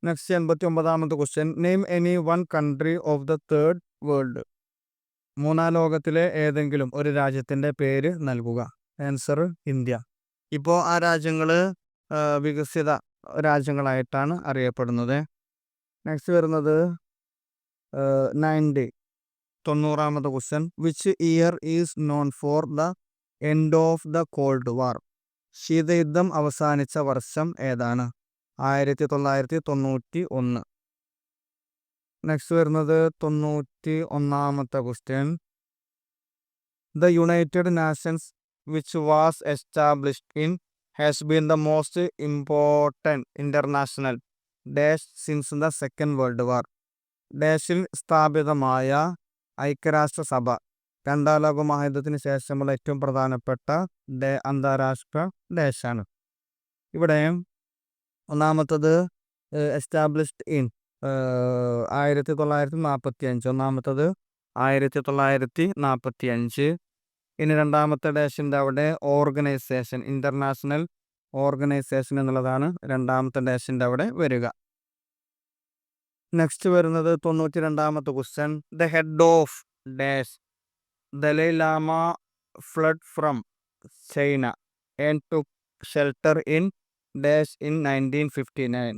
Next 89 question. Name any one country of the third world. മൂന്നാം ലോകത്തിലെ ഏതെങ്കിലും ഒരു രാജ്യത്തിൻ്റെ പേര് നൽകുക. Answer India. ഇപ്പോൾ ആ രാജ്യങ്ങൾ വികസിത രാജ്യങ്ങളായിട്ടാണ് അറിയപ്പെടുന്നത്. നെക്സ്റ്റ് വരുന്നത് 90 question. Which year is known for the end of the cold war. ശീതയുദ്ധം അവസാനിച്ച വർഷം ഏതാണ്? 1991. നെക്സ്റ്റ് വരുന്നത് 91 question. The united nations which was established in has been the most important international dash since the Second World War. ഡാഷിൽ സ്ഥാപിതമായ ഐക്യരാഷ്ട്രസഭ രണ്ടാം ലോക മഹായുദ്ധത്തിന് ശേഷമുള്ള ഏറ്റവും പ്രധാനപ്പെട്ട അന്താരാഷ്ട്ര ദേശമാണ്. ഇവിടെ ഒന്നാമത്തത് എസ്റ്റാബ്ലിഷ്ഡ് ഇൻ 1945, ഒന്നാമത്തത് 1945. ഇനി രണ്ടാമത്തെ ഡേഷിൻ്റെ അവിടെ ഓർഗനൈസേഷൻ, ഇന്റർനാഷണൽ ഓർഗനൈസേഷൻ എന്നുള്ളതാണ് രണ്ടാമത്തെ ഡേഷിൻ്റെ അവിടെ വരിക. നെക്സ്റ്റ് വരുന്നത് 92ാമത്തെ question. The head of dash Dalai Lama fled from China and took shelter in dash in 1959.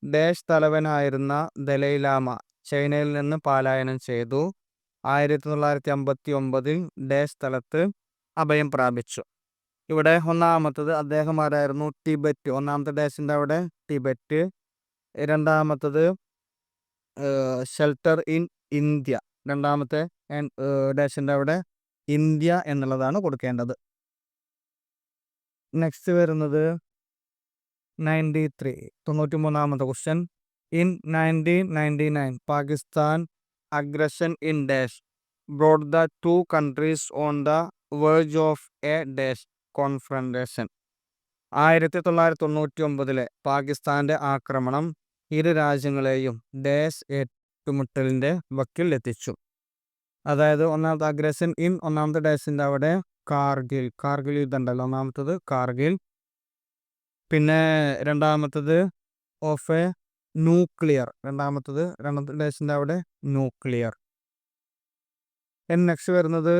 Dash തലവനായിരുന്ന ദലൈ ലാമ ചൈനയിൽ നിന്ന് പലായനം ചെയ്തു. 1959 ഡാഷ് സ്ഥലത്ത് അഭയം പ്രാപിച്ചു. ഇവിടെ ഒന്നാമത്തത് അദ്ദേഹം ആരായിരുന്നു? ടിബറ്റ്. ഒന്നാമത്തെ ഡാഷിൻ്റെ അവിടെ ടിബറ്റ്. രണ്ടാമത്തത് ഷെൽട്ടർ ഇൻ ഇന്ത്യ. രണ്ടാമത്തെ ഡാഷിൻ്റെ അവിടെ ഇന്ത്യ എന്നുള്ളതാണ് കൊടുക്കേണ്ടത്. നെക്സ്റ്റ് വരുന്നത് 93ാമത്തെ question. In 1999 Pakistan aggression in dash brought the two countries on the verge of a dash confrontation. 1999 പാകിസ്ഥാന്റെ ആക്രമണം ഇരു രാജ്യങ്ങളെയും ഡാഷ് ഏറ്റുമുട്ടലിന്റെ വക്കിൽ എത്തിച്ചു. അതായത് ഒന്നാമത്തെ അഗ്രഷൻ ഇൻ, ഒന്നാമത്തെ ഡാഷിൻ്റെ അവിടെ കാർഗിൽ യുദ്ധം ഉണ്ടല്ലോ, ഒന്നാമത്തത് കാർഗിൽ. പിന്നെ രണ്ടാമത്തത് ഓഫ് എ ന്യൂക്ലിയർ, രണ്ടാമത്തെ ഡാഷിൻ്റെ അവിടെ ന്യൂക്ലിയർ. നെക്സ്റ്റ് വരുന്നത്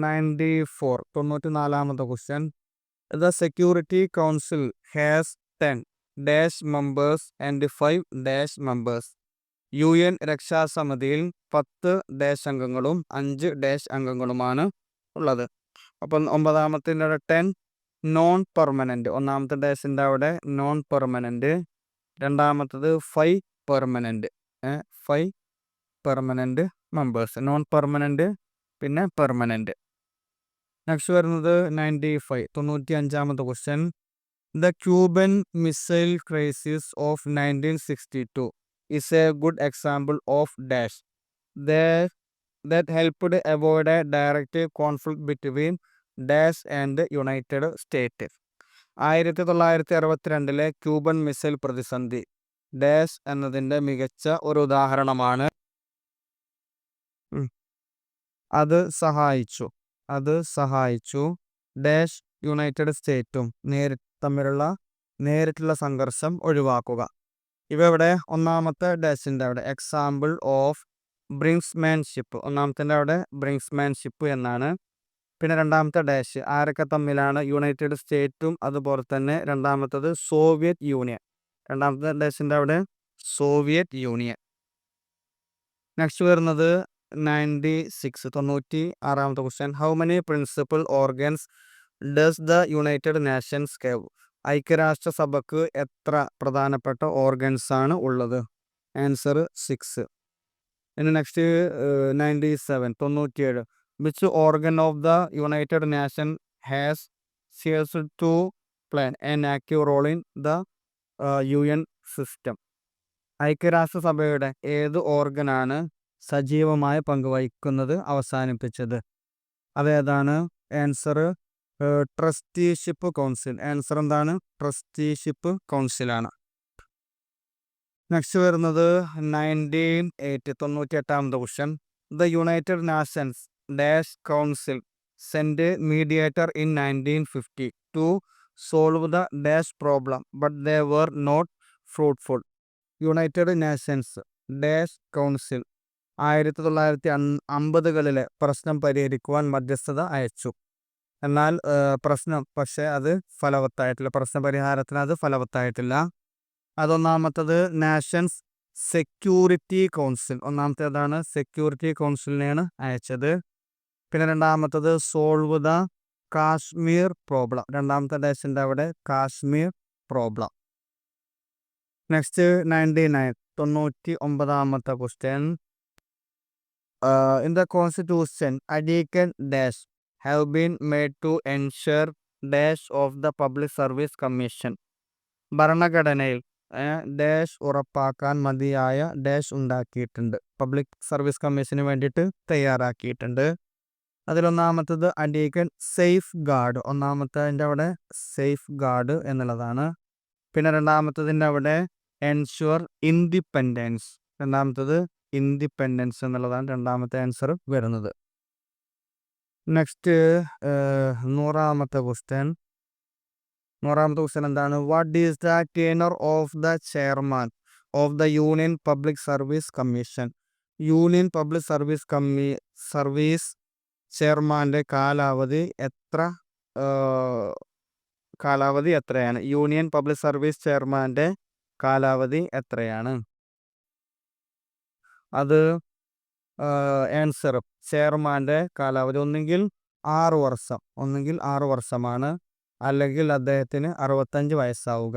94ാമത്തെ question. The security council has 10 dash members and 5 dash members. UN രക്ഷാസമിതിയിൽ 10 ഡാഷ് അംഗങ്ങളും 5 ഡാഷ് അംഗങ്ങളുമാണ് ഉള്ളത്. അപ്പം 9ാമത്തിൻ്റെ 10 നോൺ പെർമനൻറ്റ്. ഒന്നാമത്തെ ഡാഷിൻ്റെ അവിടെ നോൺ പെർമനൻറ്റ്. രണ്ടാമത്തത് 5 permanent. 5 permanent members, non permanent പിന്നെ പെർമനൻറ്റ്. നെക്സ്റ്റ് വരുന്നത് 95ാമത്തെ question. The Cuban missile crisis of 1962 is a good example of dash that helped avoid a direct conflict between dash and United States. 1962 Cuban missile പ്രതിസന്ധി dash എന്നതിൻ്റെ മികച്ച ഒരു ഉദാഹരണമാണ്. അത് സഹായിച്ചു ഡാഷ് യുണൈറ്റഡ് സ്റ്റേറ്റും നേരിട്ടുള്ള സംഘർഷം ഒഴിവാക്കുക. ഇവിടെ ഒന്നാമത്തെ ഡാഷിൻ്റെ അവിടെ എക്സാമ്പിൾ ഓഫ് ബ്രിങ്സ്മാൻഷിപ്പ്, ഒന്നാമത്തിൻ്റെ അവിടെ ബ്രിങ്സ്മാൻഷിപ്പ് എന്നാണ്. പിന്നെ രണ്ടാമത്തെ ഡാഷ് ആരൊക്കെ തമ്മിലാണ്? യുണൈറ്റഡ് സ്റ്റേറ്റും അതുപോലെ തന്നെ രണ്ടാമത്തത് സോവിയറ്റ് യൂണിയൻ. രണ്ടാമത്തെ ഡാഷിൻ്റെ അവിടെ സോവിയറ്റ് യൂണിയൻ. നെക്സ്റ്റ് വരുന്നത് 96ാമത്തെ question. How many principal organs does the united nations have? ഐക്യരാഷ്ട്രസഭയ്ക്ക് എത്ര പ്രധാനപ്പെട്ട ഓർഗൻസ് ആണ് ഉള്ളത്? ആൻസർ 6. ഇനി next 97. Which organ of the united nation has സീൽസ് to play an active role in the UN system? ഐക്യരാഷ്ട്രസഭയുടെ ഏത് ഓർഗനാണ് സജീവമായ പങ്കുവഹിക്കുന്നത് അവസാനിപ്പിച്ചത്? അതേതാണ്? Answer trusteeship council. ആൻസർ എന്താണ്? ട്രസ്റ്റിഷിപ്പ് കൗൺസിലാണ്. നെക്സ്റ്റ് വരുന്നത് 98ാമത്തെ question. The united nations dash council send mediator in 1950 to solve the dash problem but they were not fruitful. United nations dash council 1950 പ്രശ്നം പരിഹരിക്കുവാൻ മധ്യസ്ഥത അയച്ചു. എന്നാൽ പക്ഷേ അത് ഫലവത്തായിട്ടില്ല. പ്രശ്നപരിഹാരത്തിന് അത് ഫലവത്തായിട്ടില്ല. അതൊന്നാമത്തത് നാഷൻസ് സെക്യൂരിറ്റി കൗൺസിൽ, ഒന്നാമത്തേതാണ് സെക്യൂരിറ്റി കൗൺസിലിനെയാണ് അയച്ചത്. പിന്നെ രണ്ടാമത്തത് സോൾവ് ദ കാശ്മീർ പ്രോബ്ലം. രണ്ടാമത്തെ ഡാഷിൻ്റെ അവിടെ കാശ്മീർ പ്രോബ്ലം. നെക്സ്റ്റ് 99ാമത്തെ ക്വസ്റ്റ്യൻ. ഇൻ ദ കോൺസ്റ്റിറ്റ്യൂഷൻ അഡീക്കൻ dash have been made to ensure dash of the Public Service Commission. ഭരണഘടനയിൽ ഡാഷ് ഉറപ്പാക്കാൻ മതിയായ ഡാഷ് ഉണ്ടാക്കിയിട്ടുണ്ട്. പബ്ലിക് സർവീസ് കമ്മീഷന് വേണ്ടിയിട്ട് തയ്യാറാക്കിയിട്ടുണ്ട്. അതിലൊന്നാമത്തത് അണ്ടേക്കൻ സേഫ് ഗാർഡ്. ഒന്നാമത്തതിൻ്റെ അവിടെ സേഫ് ഗാർഡ് എന്നുള്ളതാണ്. പിന്നെ രണ്ടാമത്തതിൻ്റെ അവിടെ എൻഷുർ ഇൻഡിപെൻഡൻസ്. രണ്ടാമത്തത് ഇൻഡിപെൻഡൻസ് എന്നുള്ളതാണ് രണ്ടാമത്തെ ആൻസർ വരുന്നത്. നെക്സ്റ്റ് 100ാമത്തെ ക്വസ്റ്റ്യൻ. 100ാമത്തെ ക്വസ്റ്റ്യൻ എന്താണ്? What is the tenure of the chairman of the union public service commission? Union public service ചെയർമാൻ്റെ കാലാവധി എത്രയാണ്? യൂണിയൻ പബ്ലിക് സർവീസ് ചെയർമാൻ്റെ കാലാവധി എത്രയാണ്? അത് ആൻസർ ചെയർമാൻ്റെ കാലാവധി ഒന്നുകിൽ 6 വർഷമാണ്, അല്ലെങ്കിൽ അദ്ദേഹത്തിന് 65 വയസ്സാവുക.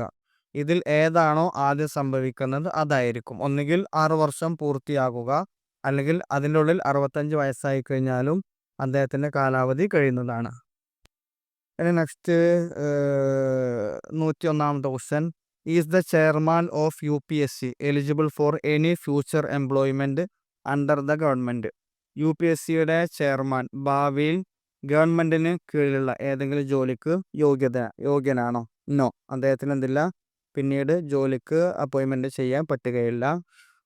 ഇതിൽ ഏതാണോ ആദ്യം സംഭവിക്കുന്നത് അതായിരിക്കും. ഒന്നുകിൽ 6 വർഷം പൂർത്തിയാകുക, അല്ലെങ്കിൽ അതിൻ്റെ ഉള്ളിൽ 65 വയസ്സായി കഴിഞ്ഞാലും അദ്ദേഹത്തിൻ്റെ കാലാവധി കഴിയുന്നതാണ്. ഇനി നെക്സ്റ്റ് 101ാമത്തെ question. Is the chairman of UPSC eligible for any future employment under the government? UPSCയുടെ ചെയർമാൻ ഭാവിയിൽ ഗവൺമെൻറ്റിന് കീഴിലുള്ള ഏതെങ്കിലും ജോലിക്ക് യോഗ്യനാണോ? നോ, അദ്ദേഹത്തിന് എന്തില്ല, പിന്നീട് ജോലിക്ക് അപ്പോയിൻമെൻറ്റ് ചെയ്യാൻ പറ്റുകയില്ല.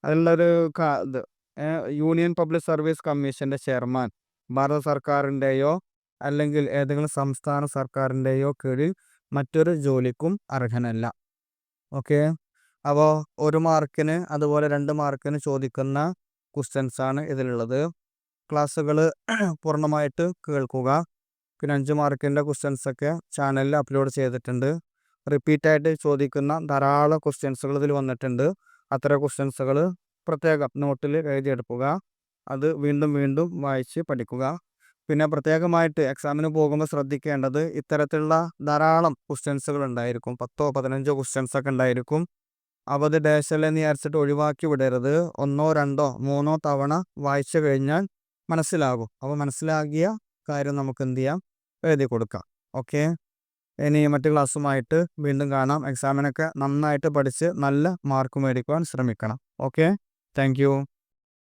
അതിലുള്ളൊരു ഇത് യൂണിയൻ പബ്ലിക് സർവീസ് കമ്മീഷൻ്റെ ചെയർമാൻ ഭാരത സർക്കാരിൻ്റെയോ അല്ലെങ്കിൽ ഏതെങ്കിലും സംസ്ഥാന സർക്കാരിൻ്റെയോ കീഴിൽ മറ്റൊരു ജോലിക്കും അർഹനല്ല. ഓക്കെ, അപ്പോൾ 1 മാർക്കിന് അതുപോലെ 2 മാർക്കിന് ചോദിക്കുന്ന ക്വസ്റ്റ്യൻസാണ് ഇതിലുള്ളത്. ക്ലാസ്സുകൾ പൂർണ്ണമായിട്ട് കേൾക്കുക. പിന്നെ 5 മാർക്കിൻ്റെ ക്വസ്റ്റ്യൻസൊക്കെ ചാനലിൽ അപ്ലോഡ് ചെയ്തിട്ടുണ്ട്. റിപ്പീറ്റായിട്ട് ചോദിക്കുന്ന ധാരാളം ക്വസ്റ്റ്യൻസുകൾ ഇതിൽ വന്നിട്ടുണ്ട്. അത്തരം ക്വസ്റ്റ്യൻസുകൾ പ്രത്യേകം നോട്ടിൽ എഴുതിയെടുക്കുക. അത് വീണ്ടും വീണ്ടും വായിച്ച് പഠിക്കുക. പിന്നെ പ്രത്യേകമായിട്ട് എക്സാമിന് പോകുമ്പോൾ ശ്രദ്ധിക്കേണ്ടത് ഇത്തരത്തിലുള്ള ധാരാളം ക്വസ്റ്റ്യൻസുകൾ ഉണ്ടായിരിക്കും. 10 15 ക്വസ്റ്റ്യൻസൊക്കെ ഉണ്ടായിരിക്കും. അപ്പോൾ അത് ഡാഷല്ലെന്ന് വിചാരിച്ചിട്ട് ഒഴിവാക്കി വിടരുത്. 1 2 3 തവണ വായിച്ചു കഴിഞ്ഞാൽ മനസ്സിലാകും. അപ്പോൾ മനസ്സിലാക്കിയ കാര്യം നമുക്ക് എന്ത് ചെയ്യാം, എഴുതി കൊടുക്കാം. ഓക്കെ, ഇനി മറ്റു ക്ലാസ്സുമായിട്ട് വീണ്ടും കാണാം. എക്സാമിനൊക്കെ നന്നായിട്ട് പഠിച്ച് നല്ല മാർക്ക് മേടിക്കുവാൻ ശ്രമിക്കണം. Okay, thank you.